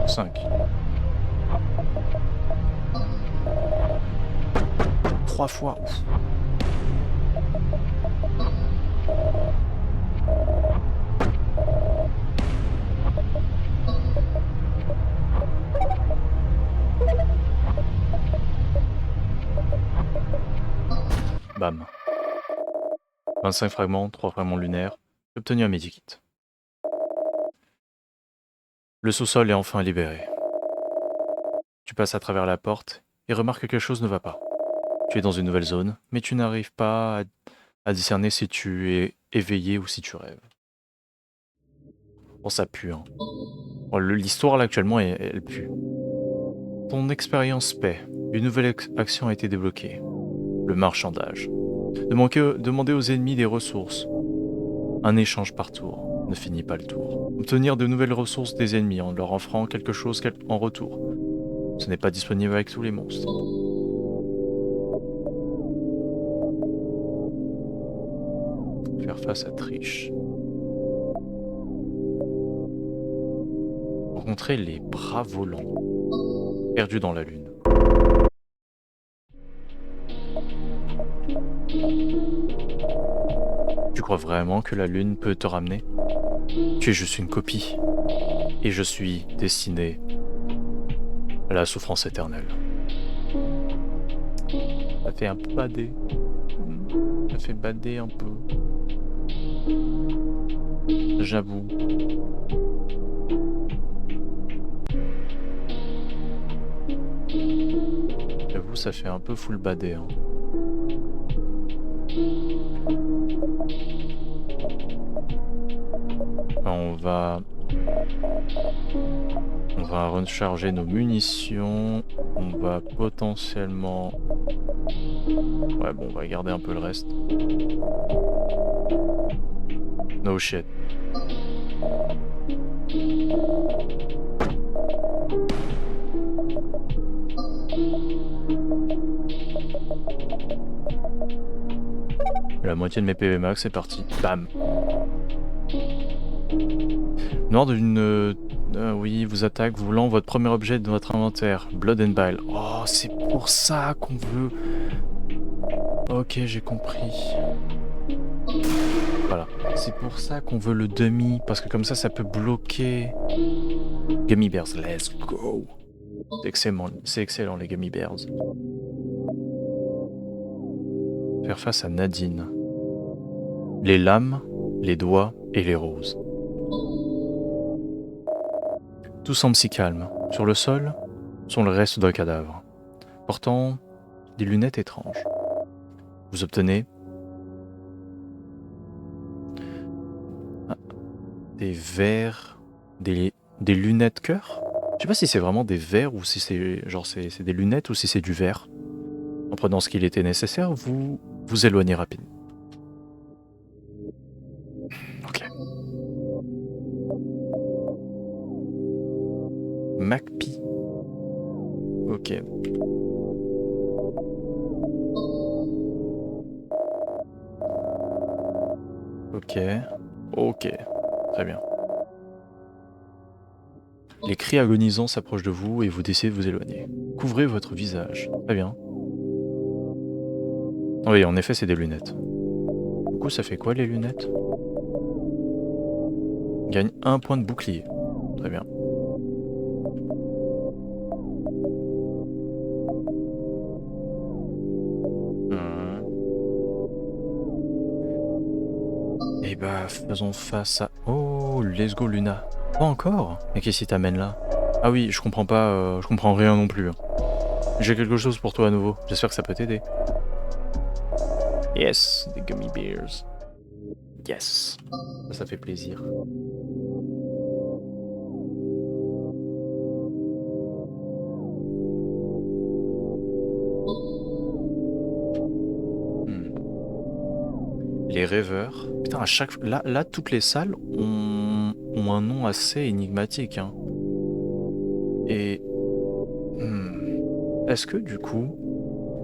Speaker 1: Cinq. 3 fois. Ouf. Bam. 25 fragments, 3 fragments lunaires. J'ai obtenu un medikit. Le sous-sol est enfin libéré. Tu passes à travers la porte et remarques que quelque chose ne va pas. Tu es dans une nouvelle zone, mais tu n'arrives pas à discerner si tu es éveillé ou si tu rêves. Oh, ça pue, hein. Bon, l'histoire, là, actuellement, elle pue. Ton expérience paie. Une nouvelle action a été débloquée. Le marchandage. Demander aux ennemis des ressources. Un échange par tour. Ne finit pas le tour. Obtenir de nouvelles ressources des ennemis en leur offrant quelque chose en retour. Ce n'est pas disponible avec tous les monstres. Faire face à Triche. rencontré les bras volants, perdus dans la lune. Tu crois vraiment que la lune peut te ramener? Tu es juste une copie, et je suis destiné à la souffrance éternelle. Ça fait un peu bader. Ça fait bader un peu. J'avoue. J'avoue, ça fait un peu full bader. Hein. On va recharger nos munitions. On va potentiellement... Ouais, bon, on va garder un peu le reste. No shit. La moitié de mes PV max, c'est parti. Bam. Noir d'une... oui, vous attaque, voulant votre premier objet de votre inventaire. Blood and Bile. Oh, c'est pour ça qu'on veut... Ok, j'ai compris. Voilà. C'est pour ça qu'on veut le demi, parce que comme ça peut bloquer... Gummy Bears, let's go. C'est excellent les Gummy Bears. Faire face à Nadine. Les lames, les doigts et les roses. Tout semble si calme. Sur le sol sont le reste d'un cadavre, portant des lunettes étranges. Vous obtenez des verres, des lunettes cœur. Je sais pas si c'est vraiment des verres ou si c'est genre c'est des lunettes ou si c'est du verre. En prenant ce qu'il était nécessaire, vous vous éloignez rapidement. Ok. MacPie. Ok. Ok. Ok. Très bien. Les cris agonisants s'approchent de vous et vous décidez de vous éloigner. Couvrez votre visage. Très bien. Oui, en effet, c'est des lunettes. Du coup, ça fait quoi les lunettes? Gagne 1 point de bouclier. Très bien. Et bah, faisons face à... Oh, let's go Luna. Pas encore? Mais qu'est-ce qui t'amène là? Ah oui, je comprends pas, je comprends rien non plus. J'ai quelque chose pour toi à nouveau. J'espère que ça peut t'aider. Yes, des gummy bears. Yes. Ça fait plaisir. Les rêveurs. Putain, à chaque... Là, toutes les salles ont un nom assez énigmatique. Hein. Et... Est-ce que du coup...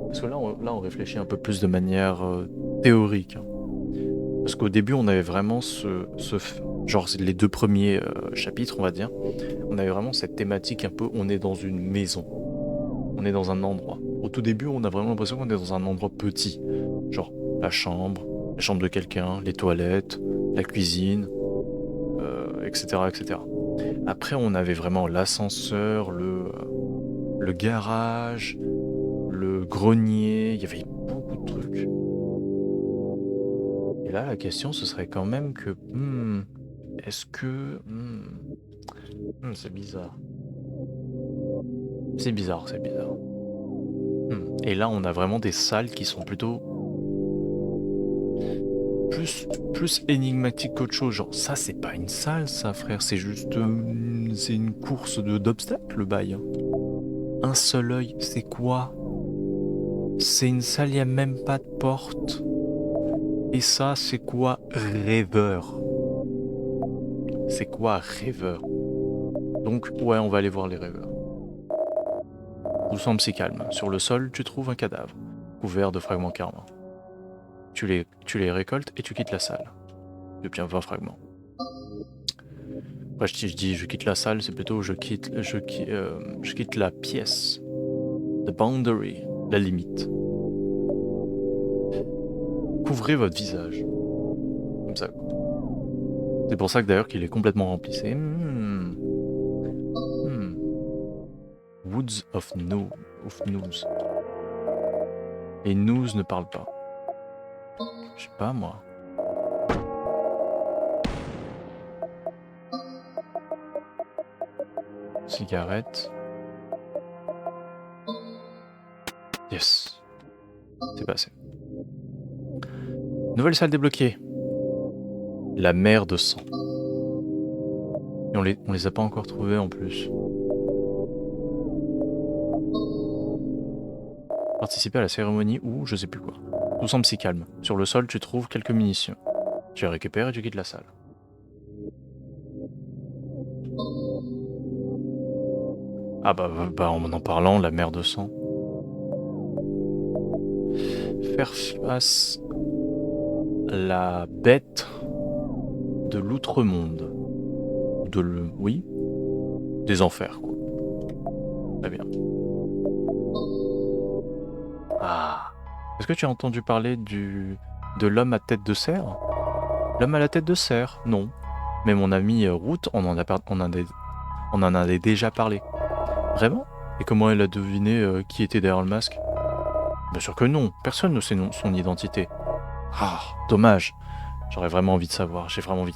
Speaker 1: Parce que là, on réfléchit un peu plus de manière théorique. Hein. Parce qu'au début, on avait vraiment genre les 2 premiers chapitres, on va dire. On avait vraiment cette thématique un peu, on est dans une maison. On est dans un endroit. Au tout début, on a vraiment l'impression qu'on est dans un endroit petit. Genre la chambre de quelqu'un, les toilettes, la cuisine, etc., etc. Après, on avait vraiment l'ascenseur, le garage, le grenier, il y avait beaucoup de trucs. Et là, la question, ce serait quand même que... est-ce que... c'est bizarre. C'est bizarre, c'est bizarre. Et là, on a vraiment des salles qui sont plutôt... Plus énigmatiques qu'autre chose. Genre, ça, c'est pas une salle, ça, frère. C'est juste... c'est une course d'obstacles, le bail. Hein. Un seul œil, c'est quoi? C'est une salle, il n'y a même pas de porte. Et ça, c'est quoi rêveur? C'est quoi rêveur? Donc, ouais, on va aller voir les rêveurs. Tout semble si calme. Sur le sol, tu trouves un cadavre, couvert de fragments karma. Tu les récoltes et tu quittes la salle. Tu obtiens 20 fragments. Bah, je dis je quitte la salle, c'est plutôt je quitte la pièce. The boundary, la limite. Couvrez votre visage. Comme ça. C'est pour ça que d'ailleurs qu'il est complètement remplissé. Woods of News. Et News ne parle pas. Je sais pas moi. Cigarette. Yes. C'est passé. Nouvelle salle débloquée. La mer de sang. Et on les a pas encore trouvés en plus. Participer à la cérémonie ou je sais plus quoi. Tout semble si calme. Sur le sol, tu trouves quelques munitions. Tu les récupères et tu quittes la salle. Ah bah en parlant, la mer de sang. Faire face à la bête de l'outre-monde. Oui, des enfers, quoi. Très bien. Ah. Est-ce que tu as entendu parler de l'homme à tête de cerf? L'homme à la tête de cerf? Non. Mais mon ami Root, on en avait déjà parlé. Vraiment? Et comment elle a deviné qui était derrière le masque? Bien sûr que non, personne ne sait son identité. Ah, dommage. J'aurais vraiment envie de savoir, j'ai vraiment envie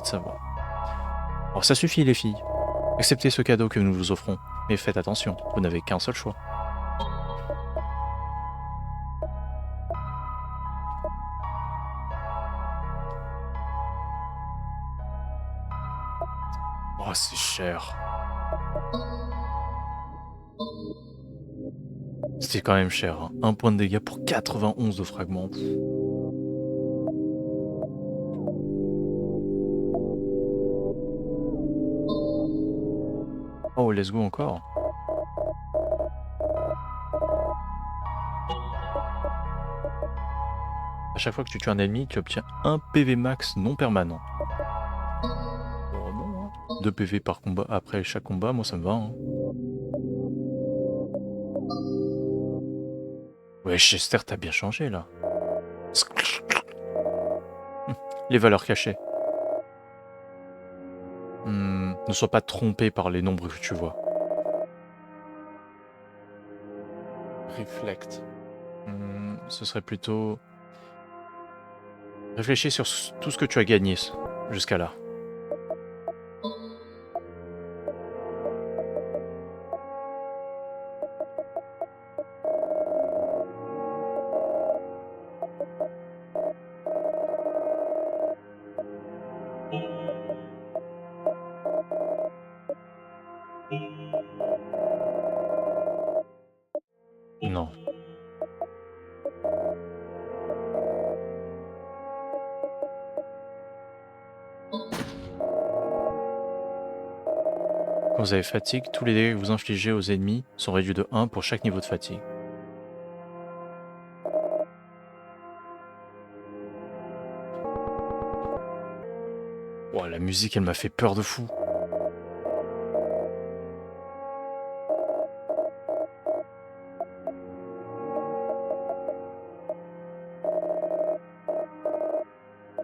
Speaker 1: de savoir. Alors ça suffit les filles. Acceptez ce cadeau que nous vous offrons. Mais faites attention, vous n'avez qu'un seul choix. Oh, c'est cher. C'était quand même cher, hein. 1 point de dégâts pour 91 de fragments. Oh, let's go encore. À chaque fois que tu tues un ennemi, tu obtiens 1 PV max non permanent. Oh non, hein. 2 PV par combat après chaque combat, moi ça me va. Hein. Ouais, Chester, t'as bien changé là. Les valeurs cachées. Ne sois pas trompé par les nombres que tu vois. Reflect. Ce serait plutôt... Réfléchis sur tout ce que tu as gagné jusqu'à là. Non. Quand vous avez fatigue, tous les dégâts que vous infligez aux ennemis sont réduits de 1 pour chaque niveau de fatigue. Oh, la musique, elle m'a fait peur de fou.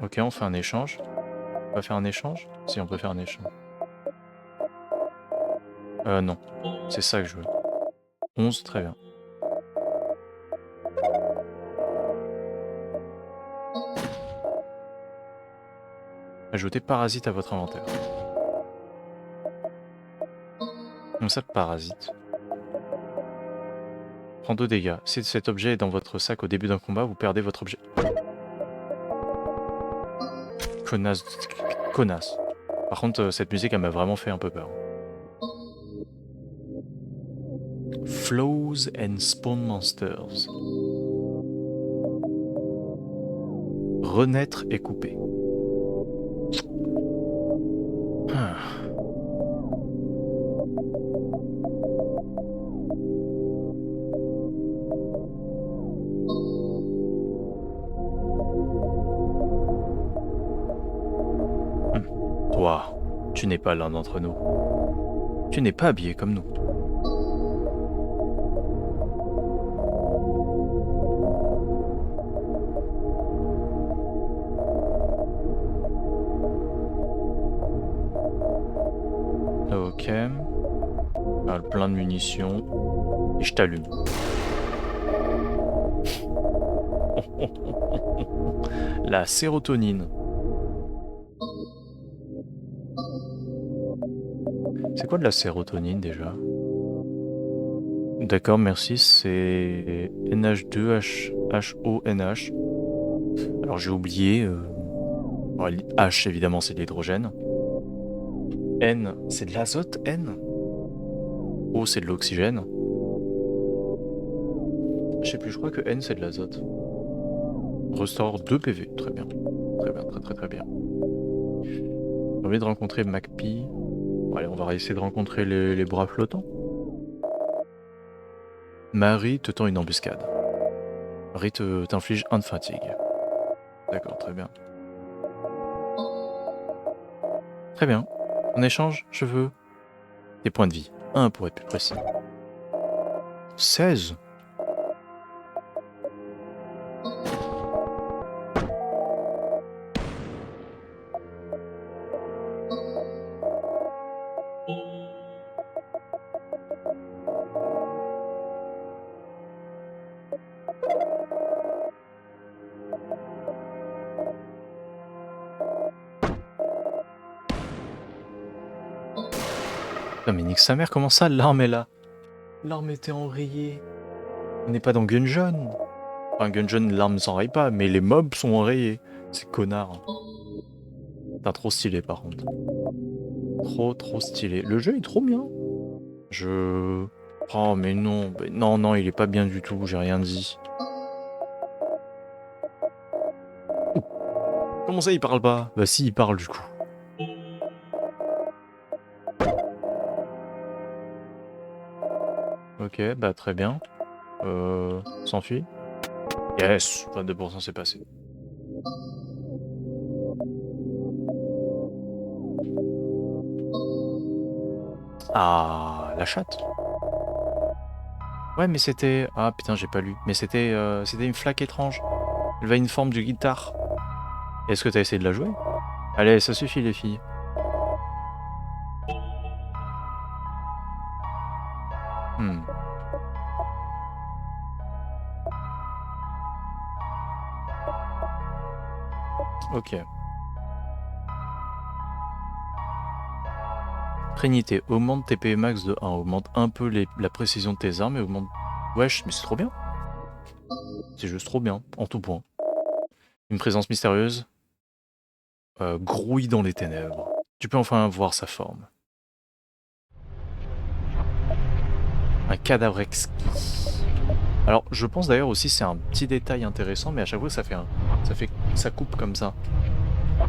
Speaker 1: Ok, on fait un échange. On va faire un échange? Si, on peut faire un échange. Non. C'est ça que je veux. 11, très bien. Ajoutez parasite à votre inventaire. Comme ça, parasite. Prends 2 dégâts. Si cet objet est dans votre sac au début d'un combat, vous perdez votre objet. Connasse. Par contre, cette musique, elle m'a vraiment fait un peu peur. Flows and Spawn Monsters. Renaître et couper. Toi. Tu n'es pas l'un d'entre nous. Tu n'es pas habillé comme nous. Ok. Plein de munitions. Et je t'allume. La sérotonine. C'est quoi de la sérotonine déjà? D'accord, merci, c'est NH2HONH. Alors j'ai oublié. H évidemment c'est de l'hydrogène. N c'est de l'azote, N. O c'est de l'oxygène. Je sais plus, je crois que N c'est de l'azote. Restaure 2 PV, très bien. Très bien, très bien. J'ai envie de rencontrer MacPie. Bon, allez, on va essayer de rencontrer les bras flottants. Marie te tend une embuscade. Marie t'inflige 1 de fatigue. D'accord, très bien. Très bien. En échange, je veux des points de vie. 1 pour être plus précis. 16. Putain, mais nique sa mère, comment ça l'arme est là? L'arme était enrayée. On n'est pas dans Gungeon. Enfin, Gungeon, l'arme s'enraye pas, mais les mobs sont enrayés. C'est connard. Putain, trop stylé par contre. Trop stylé. Le jeu est trop bien. Oh mais non, non, il est pas bien du tout, j'ai rien dit. Comment ça il parle pas? Bah si, il parle du coup. Ok, bah très bien. S'enfuit. Yes, 22% c'est passé. Ah, la chatte. Ouais, mais c'était... Ah putain, j'ai pas lu. Mais c'était une flaque étrange. Elle va une forme de guitare. Est-ce que t'as essayé de la jouer? Allez, ça suffit les filles. Ok. Trinité, augmente tes PV max de 1, augmente un peu la précision de tes armes et augmente... Wesh, mais c'est trop bien. C'est juste trop bien, en tout point. Une présence mystérieuse grouille dans les ténèbres. Tu peux enfin voir sa forme. Un cadavre exquis. Alors, je pense d'ailleurs aussi, c'est un petit détail intéressant, mais à chaque fois, ça coupe comme ça.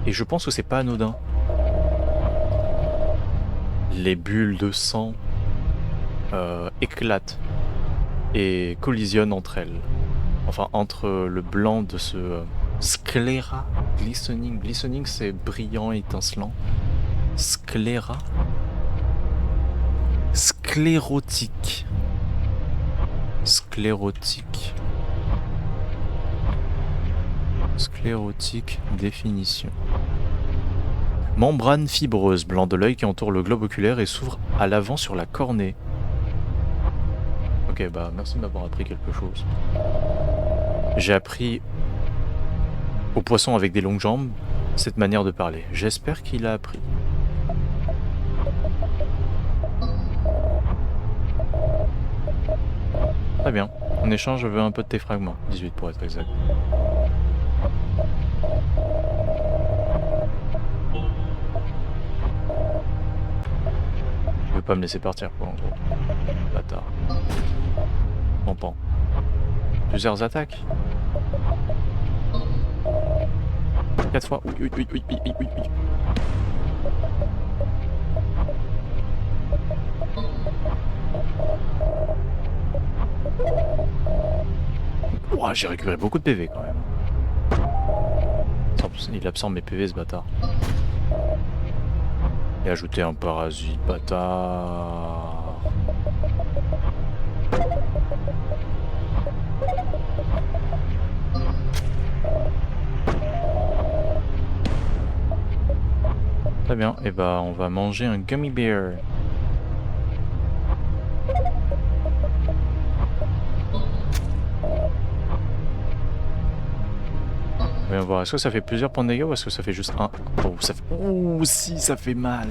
Speaker 1: Et je pense que c'est pas anodin. Les bulles de sang éclatent et collisionnent entre elles. Enfin, entre le blanc de ce scléra, glistening. Glistening, c'est brillant et étincelant. Scléra. Sclérotique. Sclérotique. Sclérotique, définition. Membrane fibreuse, blanc de l'œil qui entoure le globe oculaire et s'ouvre à l'avant sur la cornée. Ok, bah merci de m'avoir appris quelque chose. J'ai appris au poisson avec des longues jambes cette manière de parler. J'espère qu'il a appris. Très bien. En échange, je veux un peu de tes fragments. 18 pour être exact. Je veux pas me laisser partir, quoi, en gros. Bâtard. Pan. Plusieurs attaques. 4 fois. Oui. Ouah, j'ai récupéré beaucoup de PV quand même. Il absorbe mes PV ce bâtard. Et ajouter un parasite, bâtard. Très bien, et bah on va manger un gummy bear. Voyons voir, est-ce que ça fait plusieurs points de dégâts ou est-ce que ça fait juste un? Oh, ça fait... Oh, si, ça fait mal.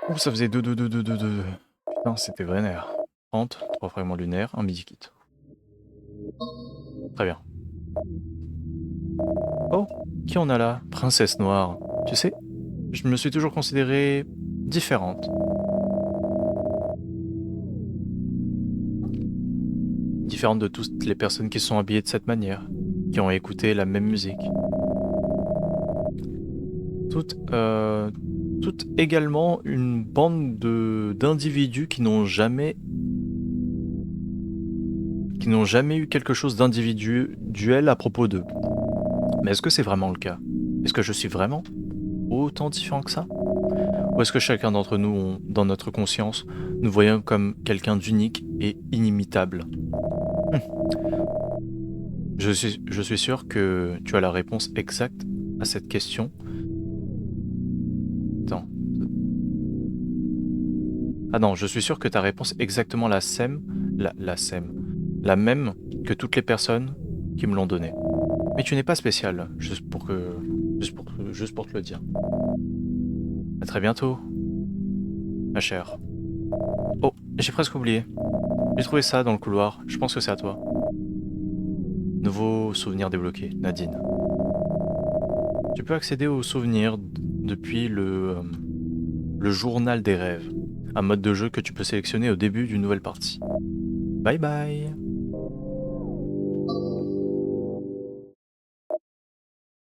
Speaker 1: Oh, ça faisait 2, 2, 2, 2, 2, 2. Putain, c'était vénère. 30, 3 fragments lunaires, un midi kit. Très bien. Oh, qui on a là? Princesse noire. Tu sais, je me suis toujours considérée différente. Différente de toutes les personnes qui sont habillées de cette manière, qui ont écouté la même musique. Toutes également une bande d'individus qui n'ont jamais eu quelque chose d'individuel à propos d'eux. Mais est-ce que c'est vraiment le cas? Est-ce que je suis vraiment autant différent que ça? Ou est-ce que chacun d'entre nous, dans notre conscience, nous voyons comme quelqu'un d'unique et inimitable? Je suis sûr que tu as la réponse exacte à cette question. Attends. Ah non, je suis sûr que ta réponse est exactement la même que toutes les personnes qui me l'ont donnée. Mais tu n'es pas spécial, juste pour te le dire. À très bientôt, ma chère. Oh, j'ai presque oublié. J'ai trouvé ça dans le couloir, je pense que c'est à toi. Nouveau souvenir débloqué, Nadine. Tu peux accéder aux souvenirs depuis le journal des rêves, un mode de jeu que tu peux sélectionner au début d'une nouvelle partie. Bye bye.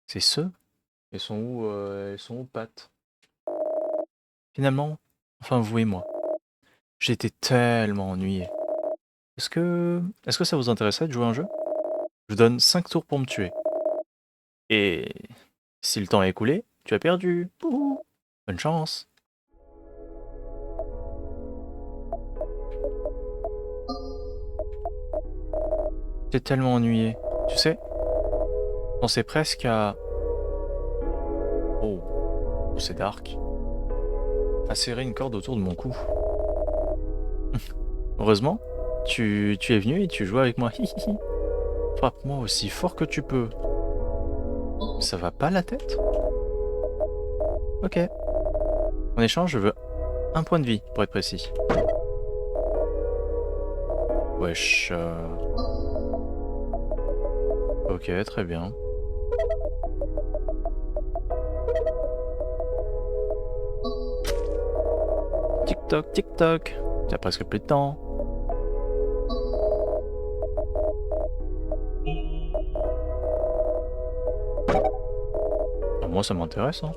Speaker 1: C'est ceux? Elles sont où, Pat? Finalement, enfin vous et moi. J'ai été tellement ennuyé. Est-ce que ça vous intéresserait de jouer à un jeu? Je vous donne 5 tours pour me tuer. Et si le temps est écoulé, tu as perdu. Pouhou. Bonne chance. J'ai tellement ennuyé. Tu sais, je pensais presque à... Oh, c'est dark. À serrer une corde autour de mon cou. Heureusement, tu es venu et tu joues avec moi. Frappe-moi aussi fort que tu peux. Ça va pas la tête? Ok. En échange, je veux un point de vie, pour être précis. Wesh. Ok, très bien. Tic-toc, tic-toc. T'as presque plus de temps. Ah, moi, ça m'intéresse, hein.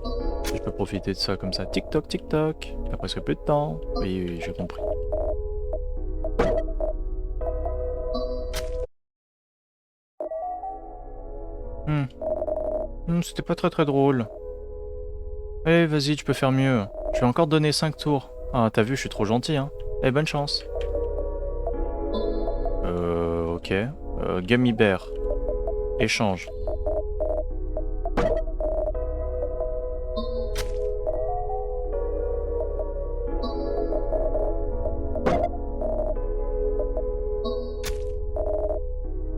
Speaker 1: Je peux profiter de ça comme ça. Tic-toc, tic-toc. T'as presque plus de temps. Oui, oui, j'ai compris. C'était pas très drôle. Eh, vas-y, tu peux faire mieux. Je vais encore te donner 5 tours. Ah, t'as vu, je suis trop gentil, hein. Eh, bonne chance. Ok. Gummy Bear. Échange.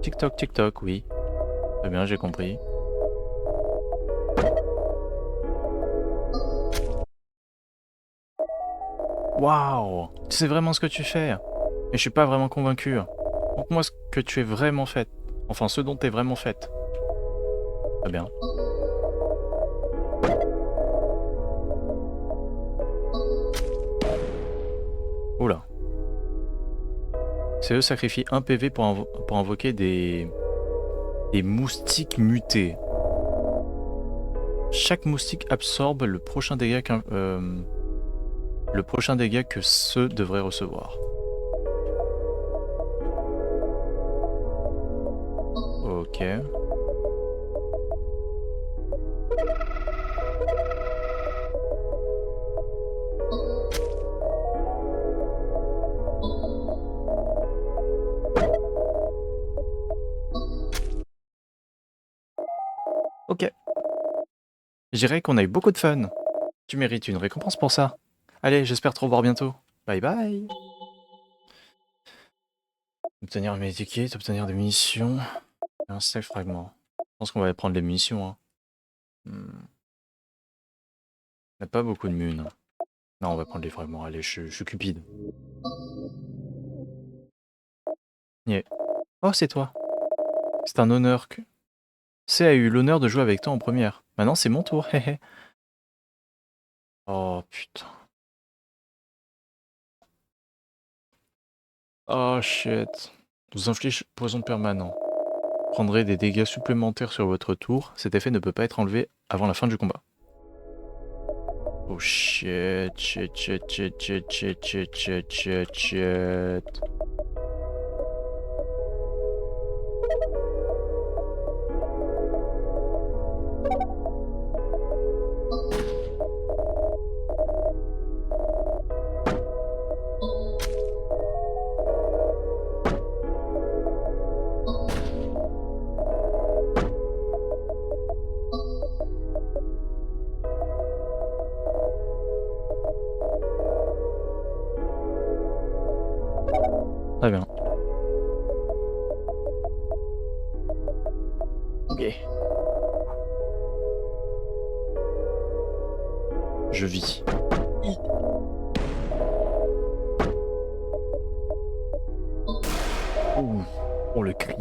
Speaker 1: Tic-toc, tic-toc, oui. Très bien, j'ai compris. Waouh! Tu sais vraiment ce que tu fais. Et je suis pas vraiment convaincu. Montre-moi ce que tu es vraiment fait. Enfin, ce dont tu es vraiment faite. Très bien. Oula. CE sacrifie 1 PV pour invoquer des moustiques mutés. Chaque moustique absorbe le prochain dégât que ceux devraient recevoir. Ok. Ok. Je dirais qu'on a eu beaucoup de fun. Tu mérites une récompense pour ça. Allez, j'espère te revoir bientôt. Bye bye. Obtenir un medikit, obtenir des munitions. Un seul fragment. Je pense qu'on va prendre les munitions. Hein. On n'a pas beaucoup de mun. Non, on va prendre les fragments. Allez, je suis cupide. Yeah. Oh, c'est toi. C'est un honneur que... C a eu l'honneur de jouer avec toi en première. Maintenant, c'est mon tour. Oh, putain. Oh, shit. Vous inflige poison permanent. Prendrez des dégâts supplémentaires sur votre tour. Cet effet ne peut pas être enlevé avant la fin du combat. Oh shit, shit, shit, shit, shit, shit, shit, shit, shit, shit. Très bien. Ok. Je vis. Ouh. Oh le crit.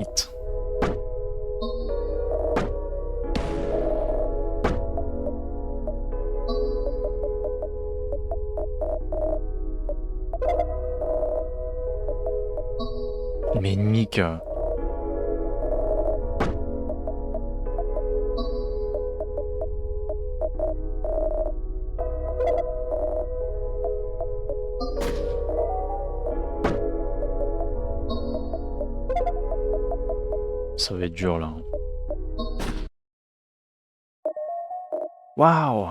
Speaker 1: Mais Nick. Ça va être dur là. Waouh!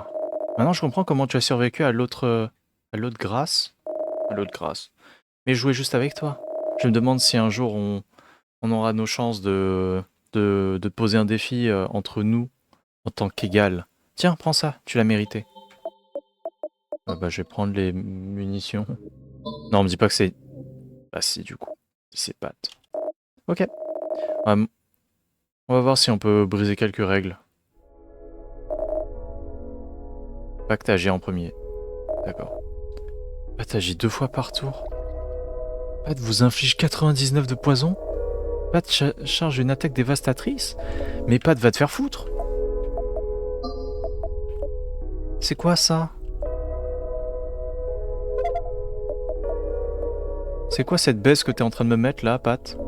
Speaker 1: Maintenant je comprends comment tu as survécu à l'autre grâce. À l'autre grâce. Mais je jouais juste avec toi. Je me demande si un jour on aura nos chances de poser un défi entre nous en tant qu'égal. Tiens, prends ça, tu l'as mérité. Ah bah je vais prendre les munitions. Non, on me dit pas que c'est... Ah si, du coup. C'est pattes. Ok. On va voir si on peut briser quelques règles. Pas que t'agis en premier. D'accord. Pas t'agis 2 fois par tour. Pat vous inflige 99 de poison. Pat charge une attaque dévastatrice. Mais Pat va te faire foutre. C'est quoi ça? C'est quoi cette baisse que t'es en train de me mettre là, Pat?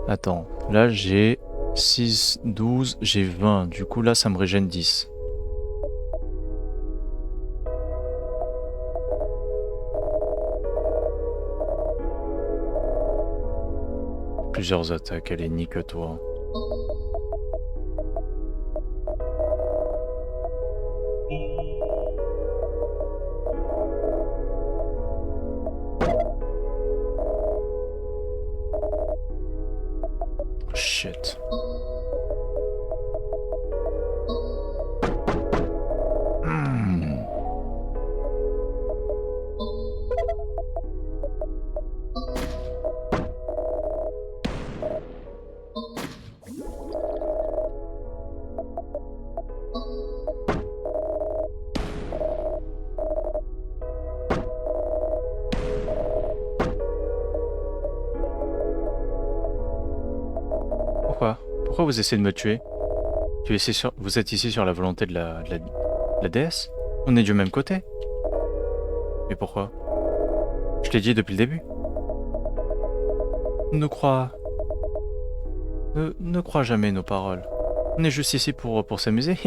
Speaker 1: Attends, là j'ai 6, 12, j'ai 20. Du coup là ça me régène 10. Plusieurs attaques, elle est nique toi. Shit. Pourquoi? Pourquoi vous essayez de me tuer? Vous êtes ici sur la volonté de la déesse? On est du même côté. Mais pourquoi? Je l'ai dit depuis le début. Ne crois jamais nos paroles. On est juste ici pour s'amuser.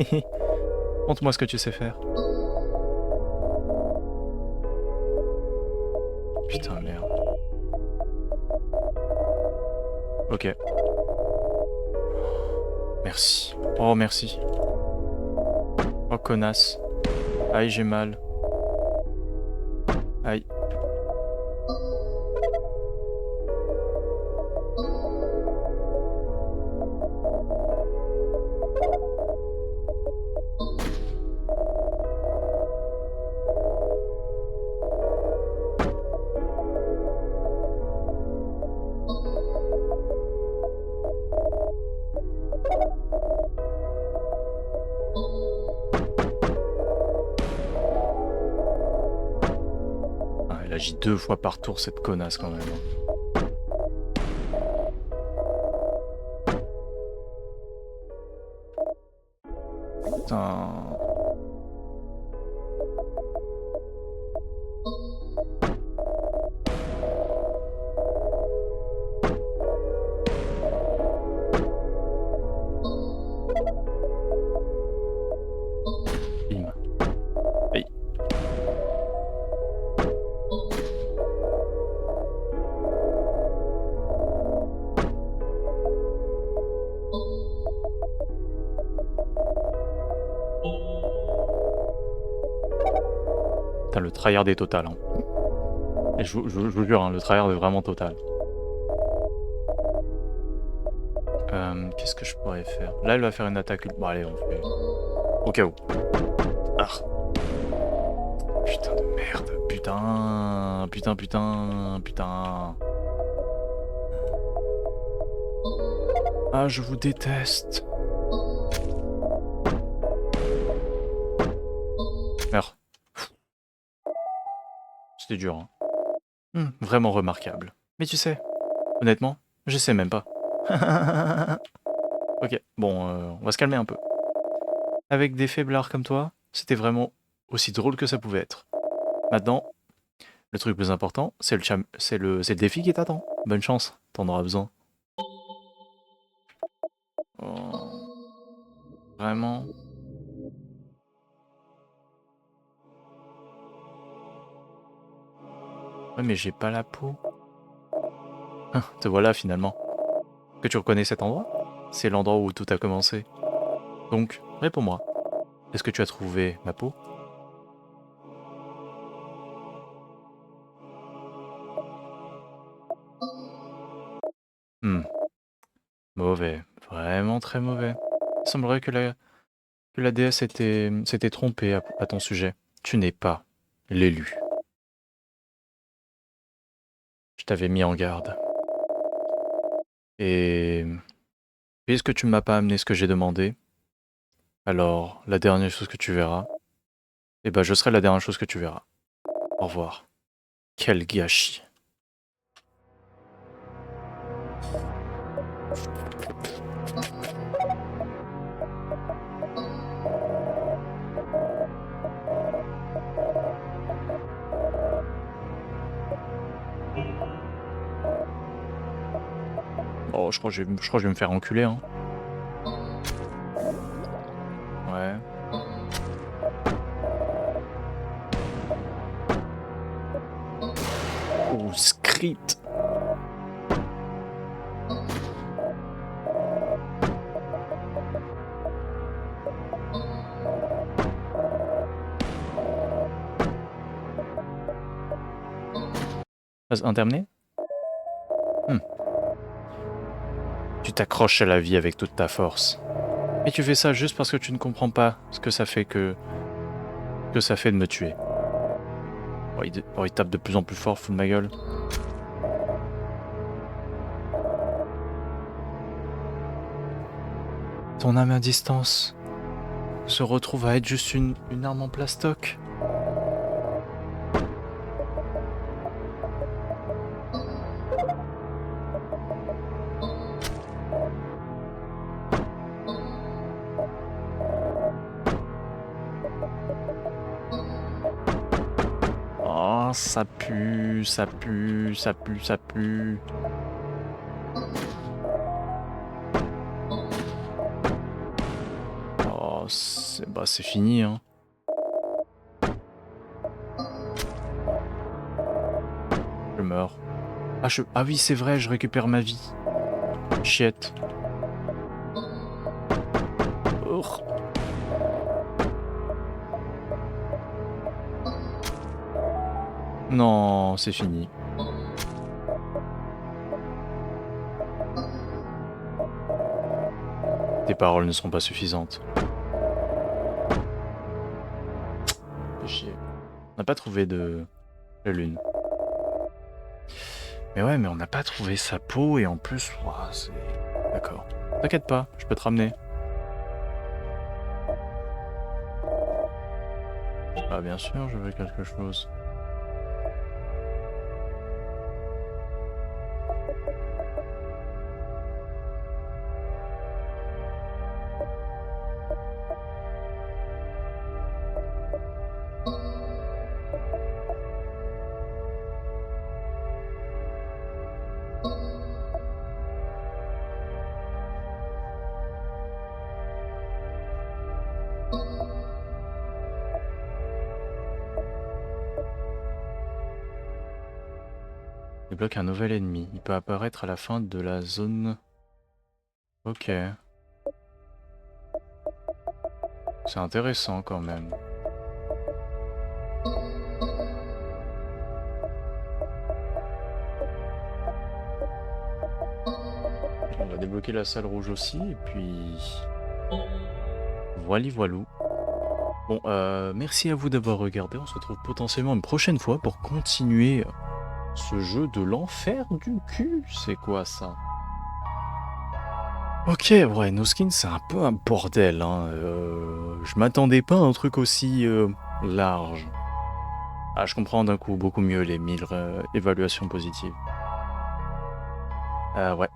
Speaker 1: Montre-moi ce que tu sais faire. Putain, merde. Ok. Merci. Oh, merci. Oh, connasse. Aïe, j'ai mal. Aïe. Ah, elle agit 2 fois par tour, cette connasse, quand même. Putain. Bim. Aïe. Putain, le tryhard est total. Hein. Et je vous jure, hein, le tryhard est vraiment total. Qu'est-ce que je pourrais faire? Là, elle va faire une attaque. Bon, allez, on fait. Au cas où. Ah. Putain de merde. Putain. Putain, putain, putain. Ah, je vous déteste. Merde. C'était dur, hein. Vraiment remarquable. Mais tu sais, honnêtement, je sais même pas. Ok, bon, on va se calmer un peu. Avec des faiblards comme toi, c'était vraiment aussi drôle que ça pouvait être. Maintenant, le truc plus important, c'est le défi qui t'attend. Bonne chance, t'en auras besoin. Oh, vraiment. Ouais, mais j'ai pas la peau. Ah, te voilà finalement. Que tu reconnais cet endroit? C'est l'endroit où tout a commencé. Donc, réponds-moi. Est-ce que tu as trouvé ma peau? Mauvais. Vraiment très mauvais. Il semblerait que la déesse s'était trompée à ton sujet. Tu n'es pas l'élu. Je t'avais mis en garde. Et puisque tu ne m'as pas amené ce que j'ai demandé, alors la dernière chose que tu verras, eh ben je serai la dernière chose que tu verras. Au revoir. Quel gâchis. Oh, je crois que je vais me faire enculer, hein. Ouais. Oh, script. Phase 1 terminée. Tu t'accroches à la vie avec toute ta force. Et tu fais ça juste parce que tu ne comprends pas ce que ça fait que ça fait de me tuer. Oh, il tape de plus en plus fort, fout de ma gueule. Ton âme à distance se retrouve à être juste une arme en plastoc. Oh, ça pue, ça pue, ça pue, ça pue. Oh, c'est fini, hein. Je meurs. Ah oui, c'est vrai, je récupère ma vie. Chiette. Urgh. Non, c'est fini. Tes paroles ne seront pas suffisantes. Fais chier. On n'a pas trouvé de la lune. Mais ouais, mais on n'a pas trouvé sa peau et en plus, ouah, c'est... D'accord. T'inquiète pas, je peux te ramener. Ah bien sûr, je veux quelque chose. Débloque un nouvel ennemi. Il peut apparaître à la fin de la zone... Ok. C'est intéressant quand même. On va débloquer la salle rouge aussi, et puis... Voili voilou. Bon, merci à vous d'avoir regardé. On se retrouve potentiellement une prochaine fois pour continuer ce jeu de l'enfer du cul. C'est quoi ça? Ok, ouais, No Skin, c'est un peu un bordel. Hein. Je m'attendais pas à un truc aussi large. Ah, je comprends d'un coup beaucoup mieux les 1000 évaluations positives. Ouais.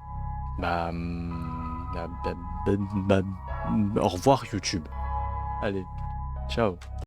Speaker 1: Au revoir YouTube. Allez, ciao.